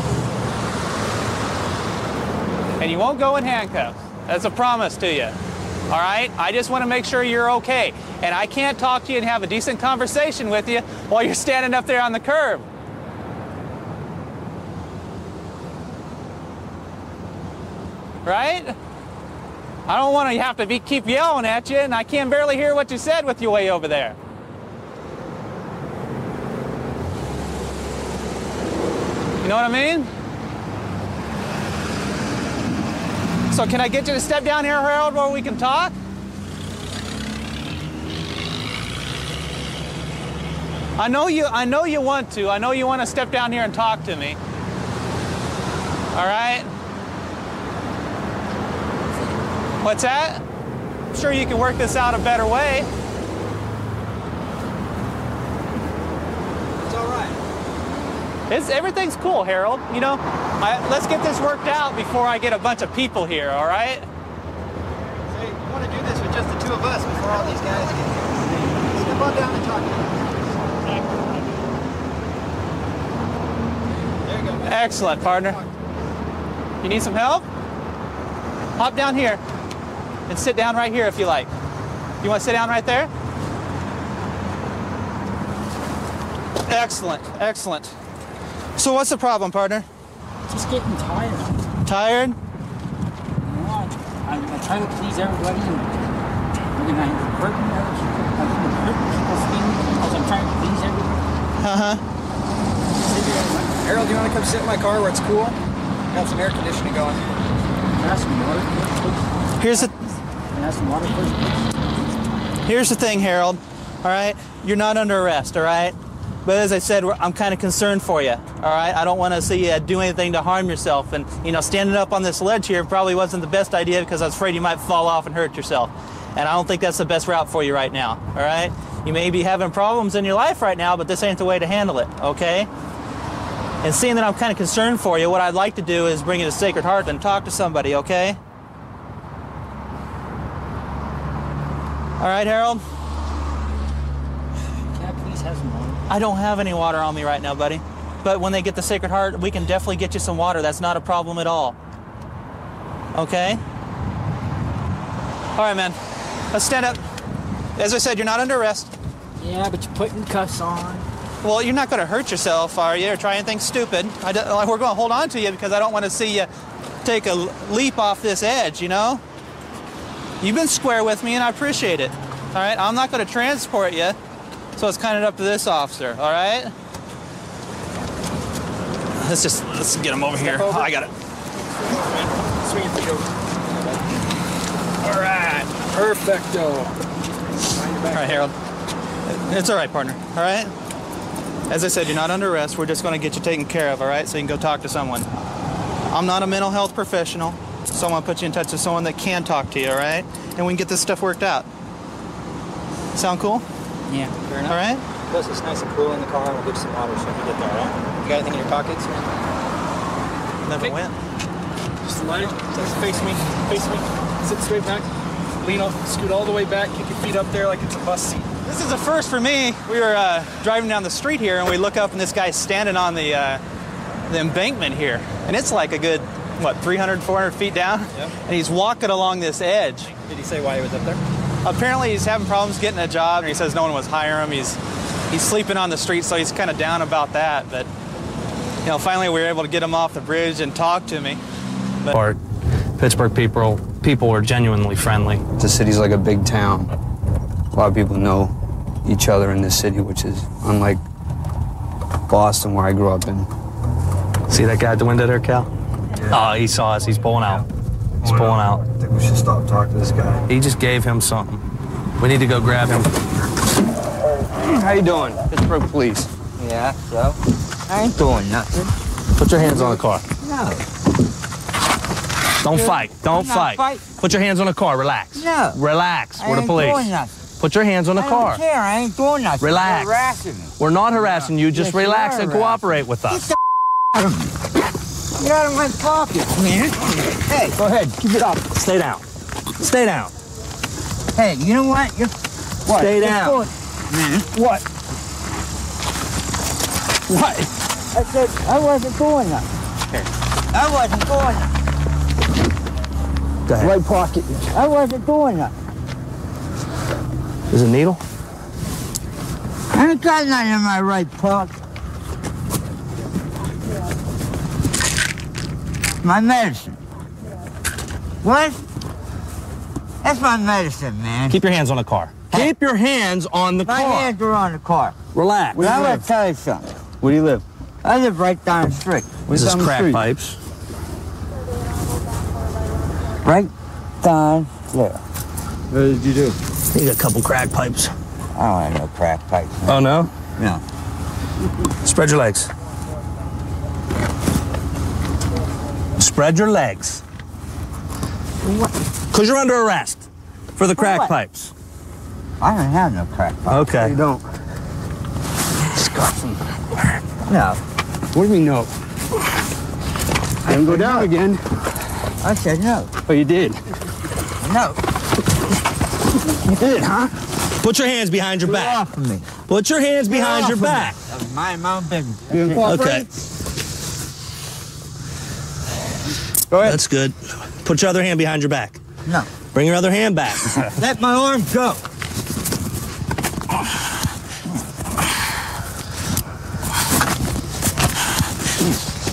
And you won't go in handcuffs. That's a promise to you. All right? I just want to make sure you're okay. And I can't talk to you and have a decent conversation with you while you're standing up there on the curb. Right? I don't want to have to keep yelling at you, and I can barely hear what you said with you way over there. You know what I mean? So can I get you to step down here, Harold, where we can talk? I know you want to. I know you want to step down here and talk to me. All right? What's that? I'm sure you can work this out a better way. It's all right. Everything's cool, Harold. Let's get this worked out before I get a bunch of people here, all right? So you want to do this with just the two of us before all these guys get here. Step on down and talk to them. There you go. Excellent, partner. You need some help? Hop down here and sit down right here if you like. You want to sit down right there? Excellent, excellent. So what's the problem, partner? Just getting tired. Tired? I try to please everybody, and I hurt people's feelings because I'm trying to please everybody. Harold, do you want to come sit in my car where it's cool? Got some air conditioning going. Here's the thing, Harold. All right, you're not under arrest. All right, but as I said, I'm kind of concerned for you. All right, I don't want to see you do anything to harm yourself. And standing up on this ledge here probably wasn't the best idea because I was afraid you might fall off and hurt yourself. And I don't think that's the best route for you right now. All right, you may be having problems in your life right now, but this ain't the way to handle it. Okay. And seeing that I'm kind of concerned for you, what I'd like to do is bring you to Sacred Heart and talk to somebody, okay? All right, Harold? Can I please have some water? I don't have any water on me right now, buddy. But when they get to Sacred Heart, we can definitely get you some water. That's not a problem at all. Okay? All right, man. Let's stand up. As I said, you're not under arrest. Yeah, but you're putting cuffs on. Well, you're not going to hurt yourself, are you, or try anything stupid? We're going to hold on to you because I don't want to see you take a leap off this edge, You've been square with me, and I appreciate it. All right? I'm not going to transport you, so it's kind of up to this officer, all right? let's get him over here. Oh, I got it. Swing your feet over. All right. Perfecto. All right, Harold. It's all right, partner. All right? As I said, you're not under arrest. We're just going to get you taken care of, all right? So you can go talk to someone. I'm not a mental health professional, so I'm going to put you in touch with someone that can talk to you, all right? And we can get this stuff worked out. Sound cool? Yeah, fair enough. All right? Plus, it's nice and cool in the car, and we'll get you some water so you get there, all right? You got anything in your pockets? Never went. Just a lighter. Just face me. Face me. Sit straight back. Lean off. Scoot all the way back. Kick your feet up there like it's a bus seat. This is a first for me. We were driving down the street here, and we look up, and this guy's standing on the embankment here. And it's like a good, what, 300, 400 feet down? Yep. And he's walking along this edge. Did he say why he was up there? Apparently he's having problems getting a job, and he says no one was hiring him. He's sleeping on the street, so he's kind of down about that. But, you know, finally we were able to get him off the bridge and talk to me. Or Pittsburgh people are genuinely friendly. The city's like a big town. A lot of people know each other in this city, which is unlike Boston, where I grew up in. See that guy at the window there, Cal? Yeah. Oh, he saw us. He's pulling out. He's pulling out. I think we should stop talking to this guy. He just gave him something. We need to go grab him. How you doing? Pittsburgh Police. Yeah, so? I ain't doing nothing. Put your hands on the car. No. Don't fight. Don't fight. Put your hands on the car. Relax. No. Relax. I We're the ain't police. doing nothing. Put your hands on the car. I don't care. I ain't doing nothing. Relax. You're harassing me. We're not harassing you. Just Yes, you relax are and cooperate with us. Get out of my pocket, man. Hey, go ahead. Keep it up. Stay down. Stay down. Hey, you know what? What? Stay down. Man. What? What? I said I wasn't doing nothing. Here. I wasn't doing nothing. Go ahead. Right pocket. I wasn't doing nothing. Is it a needle? I ain't got nothing in my right pocket. My medicine. What? That's my medicine, man. Keep your hands on the car. Keep your hands on the My car. hands are on the car. Relax. Well, I'm going to tell you something. Where do you live? I live right down the street. This is Down the crack street. pipes. Right down there. What did you do? You got a couple crack pipes. I don't have no crack pipes. Man. Oh, no? No. Spread your legs. Spread your legs. What? Because you're under arrest for the crack what? pipes. I don't have no crack pipes. Okay. You don't. Disgusting. No. What do you mean, no? I didn't go down again. I said no. Oh, you did? No. You did, huh? Put your hands behind your Get back. off of me. Put your hands behind Get your off of back. me. I'm minding my own business. You okay. Go ahead. That's good. Put your other hand behind your back. No. Bring your other hand back. Let my arm go.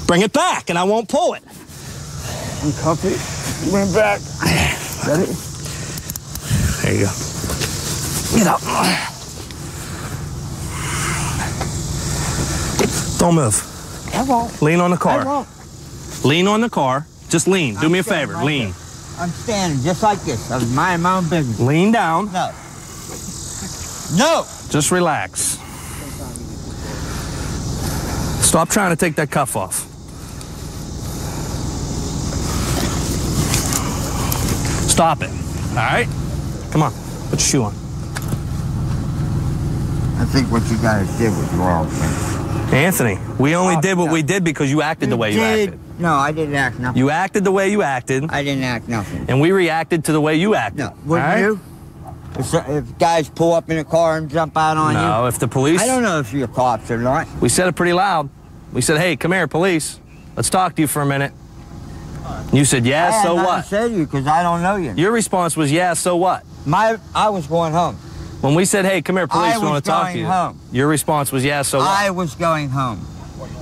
Bring it back, and I won't pull it. I'm comfy. Bring it back. Ready? There you go. Get up. Don't move. I won't. Lean on the car. I won't. Lean on the car. Just lean. Do me a favor. Right Lean. there. I'm standing just like this. I was minding my own business. Lean down. No. No. Just relax. Stop trying to take that cuff off. Stop it. All right? Come on. Put your shoe on. I think what you guys did was wrong, man. Anthony, we only did what we did because you acted the way you acted. No, I didn't act nothing. You acted the way you acted. I didn't act nothing. And we reacted to the way you acted. No, wouldn't you? If guys pull up in a car and jump out on you? No, if the police... I don't know if you're cops or not. We said it pretty loud. We said, hey, come here, police. Let's talk to you for a minute. You said, yeah, so what? I said you because I don't know you. Your response was, yeah, so what? I was going home. When we said, hey, come here, police, we want to talk to you. Home. Your response was, yeah, so what? I was going home.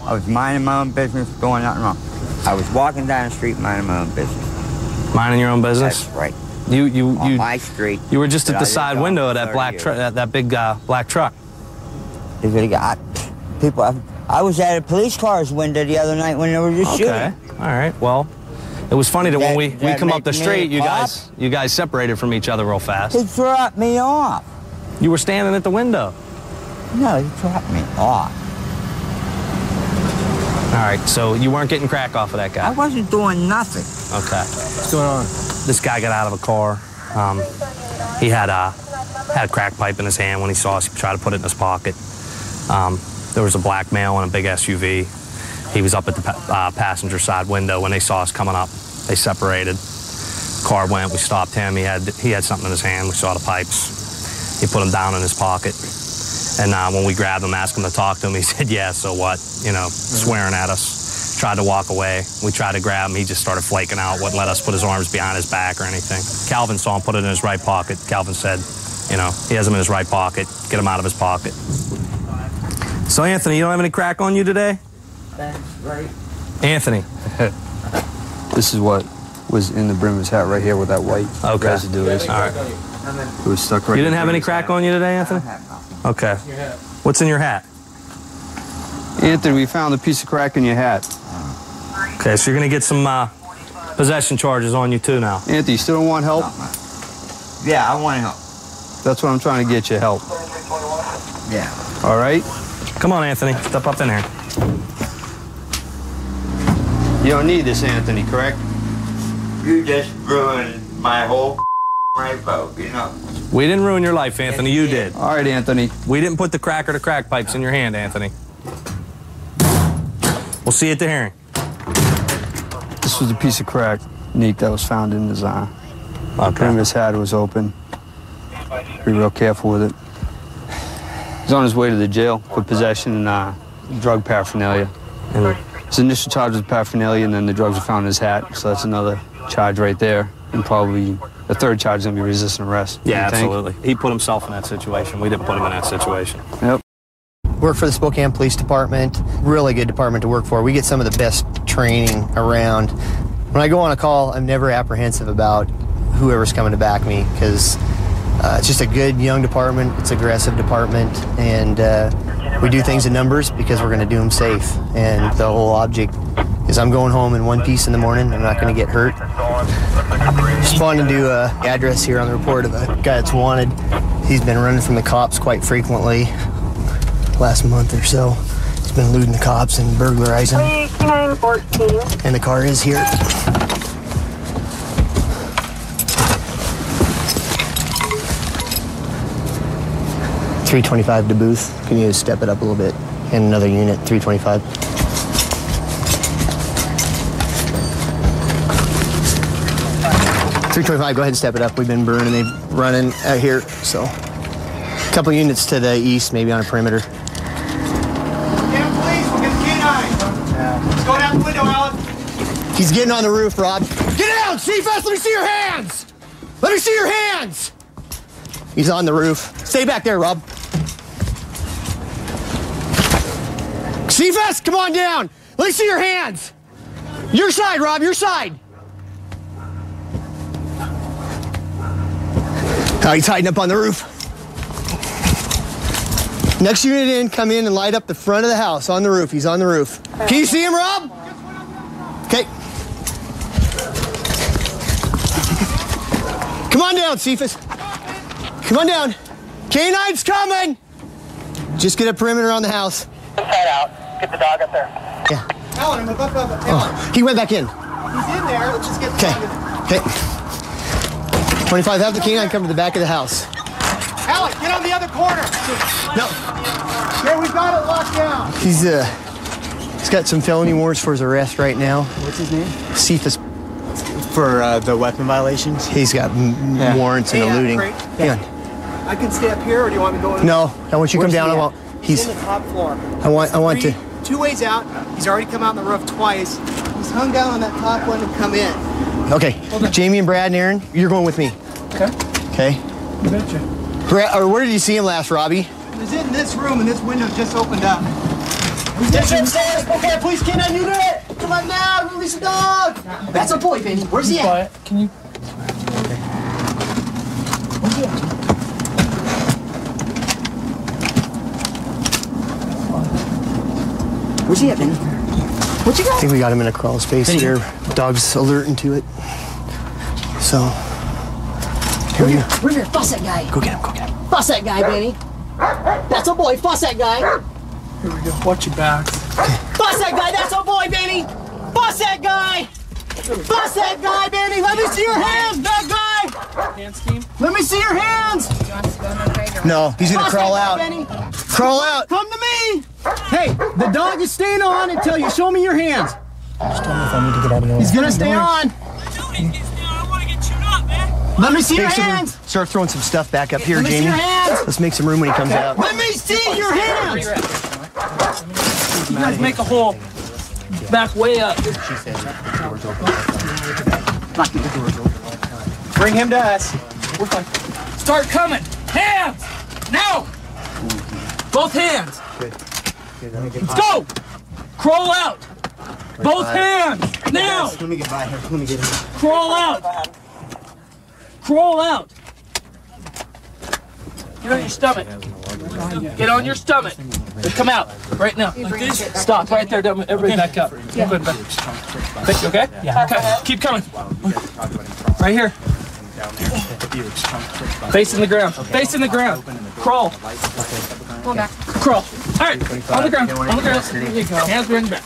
I was minding my own business, doing nothing wrong. I was walking down the street minding my own business. Minding your own business? That's right. On my street. You were just at the side window of that black truck, that big black truck. People, I was at a police car's window the other night when they were just shooting. Okay. All right. Well, it was funny that when we come up the make me street, a you guys separated from each other real fast. He dropped me off. You were standing at the window. No, he dropped me off. All right. So you weren't getting crack off of that guy. I wasn't doing nothing. Okay. What's going on? This guy got out of a car. He had a crack pipe in his hand. When he saw us, he tried to put it in his pocket. There was a black male in a big SUV. He was up at the passenger side window. When they saw us coming up, they separated. Car went. We stopped him. He had something in his hand. We saw the pipes. He put them down in his pocket. And when we grabbed him, asked him to talk to him, he said, "Yeah, so what?" You know, swearing at us. Tried to walk away. We tried to grab him. He just started flaking out. Wouldn't let us put his arms behind his back or anything. Calvin saw him put it in his right pocket. Calvin said, you know, he has him in his right pocket. Get him out of his pocket. So, Anthony, you don't have any crack on you today? That's right. Anthony. This is what was in the brim of his hat right here with that white residue is. All right. It was stuck right. You didn't have any crack on you today, Anthony? Okay. What's in your hat? Anthony, we found a piece of crack in your hat. Okay, so you're going to get some possession charges on you too now. Anthony, you still don't want help? Yeah, I want help. That's what I'm trying to get you, help. Yeah. All right? Come on, Anthony. Step up in here. You don't need this, Anthony, correct? You just ruined my whole life, you know. We didn't ruin your life, Anthony. You did. All right, Anthony. We didn't put the crack or the crack pipes in your hand, Anthony. We'll see you at the hearing. This was a piece of crack, Nick, that was found in his eye. Okay. His hat was open. Be real careful with it. He's on his way to the jail for possession and drug paraphernalia. And his initial charge was paraphernalia, and then the drugs were found in his hat, so that's another charge right there. And probably the third charge is going to be resisting arrest. Yeah, absolutely. He put himself in that situation. We didn't put him in that situation. Yep. Work for the Spokane Police Department. Really good department to work for. We get some of the best training around. When I go on a call, I'm never apprehensive about whoever's coming to back me, because it's just a good young department. It's an aggressive department, and we do things in numbers because we're going to do them safe. And the whole object is I'm going home in one piece in the morning. I'm not going to get hurt. Just wanted to do an address here on the report of a guy that's wanted. He's been running from the cops quite frequently last month or so. He's been eluding the cops and burglarizing. 914. And the car is here. $325 to booth. Can you step it up a little bit? And another unit, $325. $325, go ahead and step it up. We've been burning, they've running out here, so. A couple units to the east, maybe on a perimeter. Damn police, we'll get the canine. Let's go down the window, Alan. He's getting on the roof, Rob. Get down, CFS, let me see your hands! Let me see your hands! He's on the roof. Stay back there, Rob. CFS, come on down. Let me see your hands. Your side, Rob, your side. He's hiding up on the roof. Next unit in, come in and light up the front of the house on the roof. He's on the roof. Can you see him, Rob? Okay. Come on down, Cephas. Come on down. Canine's coming. Just get a perimeter on the house. Inside out. Get the dog up there. Yeah. Alan, I'm above. Oh, he went back in. He's in there. Let's just get the dog in. Okay. 25, have the canine come to the back of the house. Alec, get on the other corner. No. Yeah, we got it locked down. He's got some felony warrants for his arrest right now. What's his name? Cephas. For the weapon violations? He's got warrants and eluding. Hang on. I can stay up here, or do you want me to go in? No, I want you to come down. He's in the top floor. I want to. Two ways out. He's already come out on the roof twice. He's hung down on that top one and come in. Okay. Jamie and Brad and Aaron, you're going with me. Okay. Okay. You betcha. Brad, or where did you see him last, Robbie? He was in this room, and this window just opened up. Attention, stairs. Okay, please, canine unit. Come on now, release the dog. That's a boy, Vinny. Where's he at? Can you? Where's he at? Where's he at, Benny? What you got? I think we got him in a crawl space here. Dog's alerting to it. So, here we go. We're here. Fuss that guy. Go get him, go get him. Fuss that guy, Benny. That's a boy. Fuss that guy. Here we go. Watch your back. Fuss that guy. That's a boy, Benny. Fuss that guy. Fuss that guy, Benny. Let me see your hands, that guy. Hand scheme. Let me see your hands. No, he's gonna crawl out. Benny. Crawl out. Come to me. Hey, the dog is staying on until you show me your hands. Just tell me if I need to get out of the way. He's gonna stay on. Let me see your hands. Start throwing some stuff back up here, Let me see Jamie. your hands. Let's make some room when he comes out. Let me see your hands. You guys make a hole. Back way up. Bring him to us. We're fine. Start coming. Hands. Now. Both hands. Let's go. Crawl out. Both hands. Now. Let me get by here. Let me get him. Crawl out. Crawl out. Get on your stomach. Get on your stomach. Come out right now. Like this. Stop right there. Everybody back up. Yeah. Okay? Yeah. Okay. Keep coming. Right here. Face in the ground. Face in the ground. Crawl. Go back. Crawl. All right. On the ground. On the ground. There you go. Hands behind your back.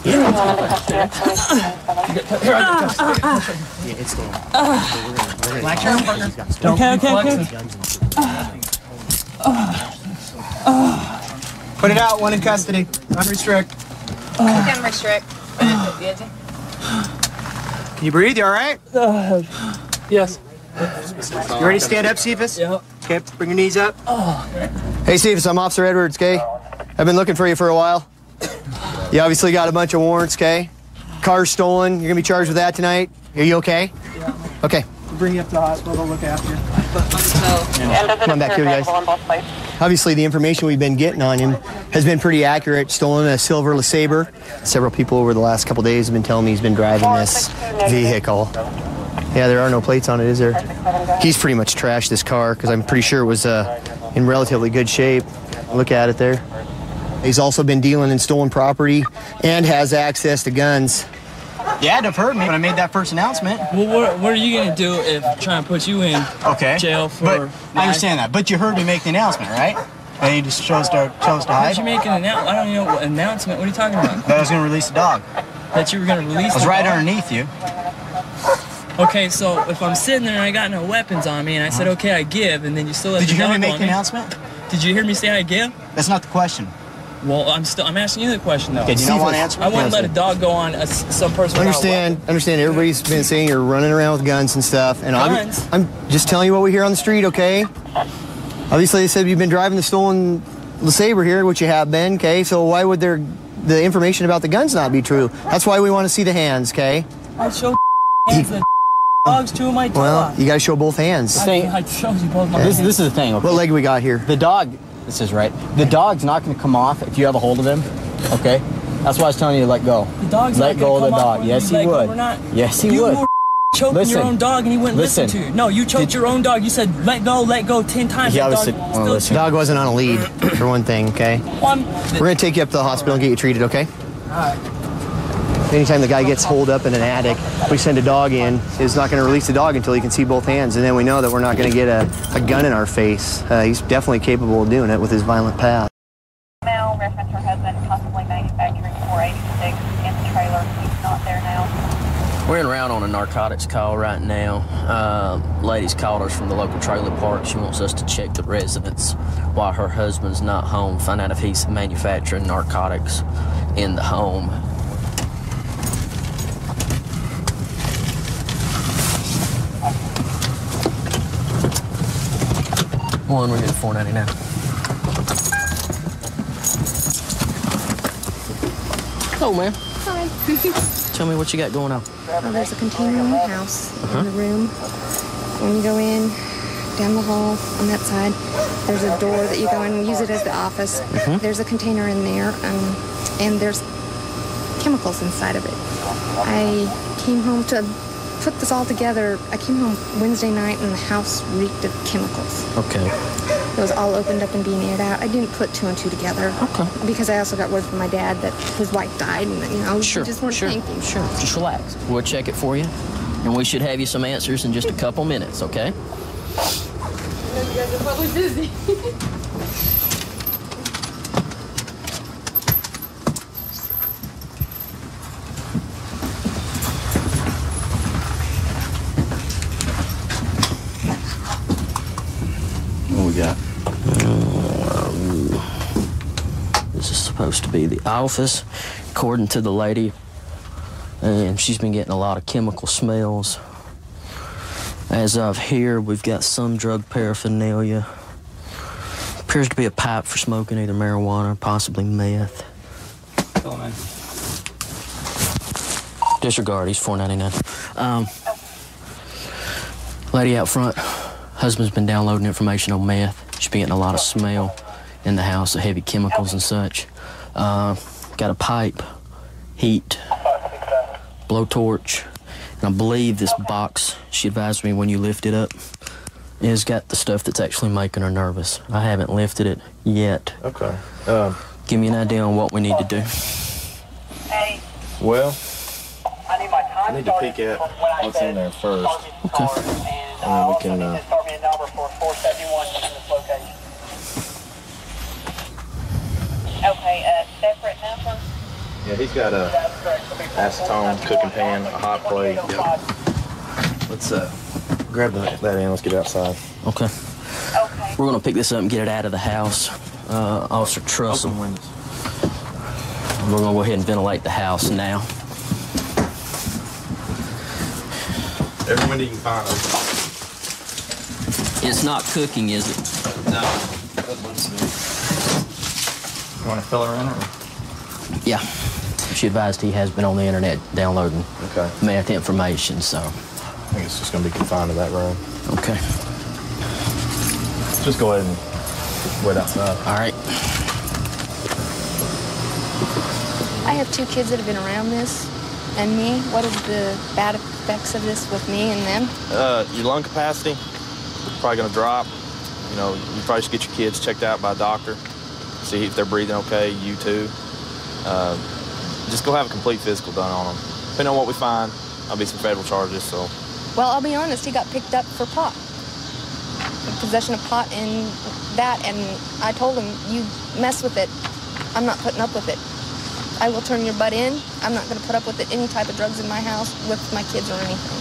Here, I It's going. Okay. Put it out. One in custody. Unrestrict. Can restrict. Can you breathe? You all right? Yes. You ready to stand up, Cephas? Yeah. Okay, bring your knees up. Hey, Cephas, I'm Officer Edwards, okay? I've been looking for you for a while. You obviously got a bunch of warrants, okay? Car's stolen. You're gonna be charged with that tonight. Are you okay? Yeah. Okay. We'll bring you up to the hospital. They'll look after you. Come on back here, guys. Obviously, the information we've been getting on him has been pretty accurate. Stolen a silver LeSabre. Several people over the last couple days have been telling me he's been driving this vehicle. Yeah, there are no plates on it, is there? He's pretty much trashed this car because I'm pretty sure it was in relatively good shape. Look at it there. He's also been dealing in stolen property and has access to guns. You had to have heard me when I made that first announcement. Well, what are you going to do if trying to put you in jail for... But I understand that. But you heard me make the announcement, right? And you just chose to Why hide? did you make an announcement? I don't even know what announcement. What are you talking about? That I was going to release the dog. That you were going to release I was the right dog? underneath you. Okay, so if I'm sitting there and I got no weapons on me and I said, okay, I give, and then you still let Did the you hear me dog make on the announcement? Did you hear me say I give? That's not the question. Well, I'm asking you the question though. Okay, do you not want to answer? I wouldn't let a dog go on some person. Understand everybody's been saying you're running around with guns and stuff, and Guns? I'm just telling you what we hear on the street, okay? Obviously, they said you've been driving the stolen LeSabre here, which you have been, okay? So why would the information about the guns not be true? That's why we want to see the hands, okay? I showed hands the dogs to my dog. Well, you got to show both hands. I showed you both my This hands. is the thing. Okay? What leg we got here? The dog. This is right. The dog's not going to come off if you have a hold of him. Okay. That's why I was telling you to let go. The dog's let not go of gonna the come off dog. when Yes, you he let go. would. We're not- Yes, he you would. were choking Listen. your own dog and he wouldn't listen to you. No, you choked your own dog. You said let go 10 times. Yeah, That dog still the dog wasn't on a lead, for one thing, okay? We're going to take you up to the hospital and get you treated, okay? Anytime the guy gets holed up in an attic, we send a dog in. He's not going to release the dog until he can see both hands, and then we know that we're not going to get a gun in our face. He's definitely capable of doing it with his violent past. Now, reference her husband possibly manufacturing 486 in the trailer. He's not there now. We're en route on a narcotics call right now. Lady's called us from the local trailer park. She wants us to check the residence while her husband's not home, find out if he's manufacturing narcotics in the home. One, we're getting $4.99. Hello, ma'am. Hi. Tell me what you got going on. Well, there's a container in the house, in the room. When you go in, down the hall on that side, there's a door that you go in and use it as the office. There's a container in there, and there's chemicals inside of it. I came home to put this all together, I came home Wednesday night and the house reeked of chemicals. Okay. It was all opened up and being aired out. I didn't put 2 and 2 together. Okay. Because I also got word from my dad that his wife died and, you know, we just weren't thinking. Sure. Just relax. We'll check it for you, and we should have you some answers in just a couple minutes, okay? You guys are probably busy. What we got? This is supposed to be the office, according to the lady. And she's been getting a lot of chemical smells. As of here, we've got some drug paraphernalia. Appears to be a pipe for smoking either marijuana, possibly meth. Oh, man. Disregard, he's $4.99. Lady out front, husband's been downloading information on meth. She's been getting a lot of smell in the house, of heavy chemicals and such. Got a pipe, heat, blowtorch, and I believe this box, she advised me when you lift it up, has got the stuff that's actually making her nervous. I haven't lifted it yet. Okay. Give me an idea on what we need to do. Well, I need to peek at what's in there first. Okay. And then we can, Okay, separate number? yeah, he's got a acetone cooking pan, a hot plate. Yep. Let's grab that in. Let's get outside. Okay. We're gonna pick this up and get it out of the house. Officer Trussell. Open windows. We're gonna go ahead and ventilate the house now. Every window you can find. It's not cooking, is it? No. You want to fill her in? Or? Yeah. She advised he has been on the internet downloading meth information, so. I think it's just going to be confined to that room. Okay. Just go ahead and wait outside. All right. I have 2 kids that have been around this and me. What are the bad effects of this with me and them? Your lung capacity is probably going to drop. You know, you probably should get your kids checked out by a doctor, see if they're breathing okay, you too. Just go have a complete physical done on them. Depending on what we find, there'll be some federal charges, so. Well, I'll be honest, he got picked up for pot. Possession of pot and that, and I told him, you mess with it, I'm not putting up with it. I will turn your butt in. I'm not going to put up with it, any type of drugs in my house with my kids or anything.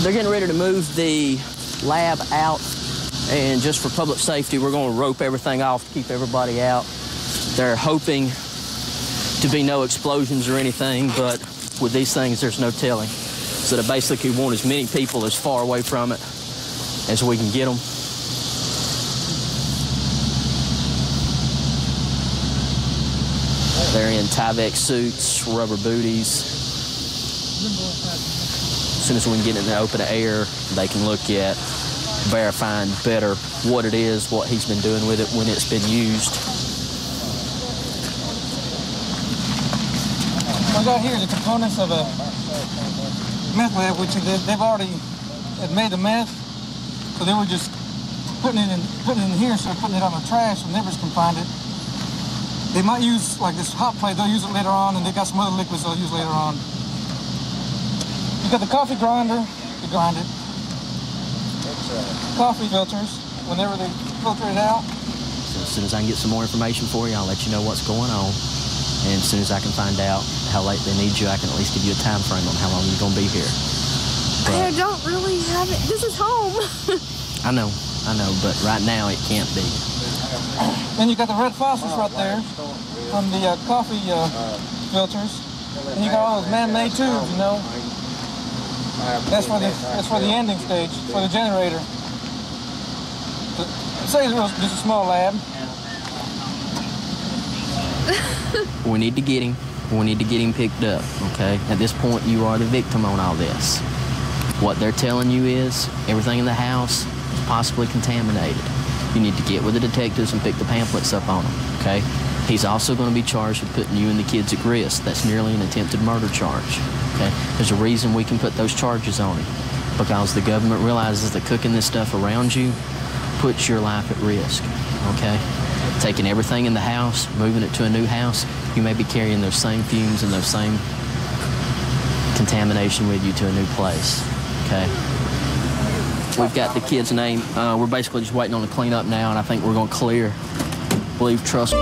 They're getting ready to move the lab out, and just for public safety, we're going to rope everything off to keep everybody out. They're hoping to be no explosions or anything, but with these things, there's no telling. So they basically want as many people as far away from it as we can get them. They're in Tyvek suits, rubber booties. As soon as we can get in the open air, they can look at verifying better what it is, what he's been doing with it when it's been used. What I got here is the components of a meth lab, which they've already made the meth, so they were just putting it in here instead of putting it on the trash so neighbors can find it. They might use like this hot plate, they'll use it later on, and they got some other liquids they'll use later on. You got the coffee grinder, you grind it. Coffee filters, whenever they filter it out. So as soon as I can get some more information for you, I'll let you know what's going on. And as soon as I can find out how late they need you, I can at least give you a time frame on how long you're going to be here. I don't really have it. This is home. I know, but right now it can't be. Then you got the red faucets right there from the coffee filters. And you got all those man-made tubes, you know. That's for the ending stage, for the generator. Say it's just a small lab. We need to get him. We need to get him picked up, okay? At this point, you are the victim on all this. What they're telling you is everything in the house is possibly contaminated. You need to get with the detectives and pick the pamphlets up on them, okay? He's also going to be charged with putting you and the kids at risk. That's nearly an attempted murder charge. Okay? There's a reason we can put those charges on him, because the government realizes that cooking this stuff around you puts your life at risk. Okay? Taking everything in the house, moving it to a new house, you may be carrying those same fumes and those same contamination with you to a new place. Okay? We've got the kid's name. We're basically just waiting on the cleanup now, and I think we're going to clear. I believe Trust.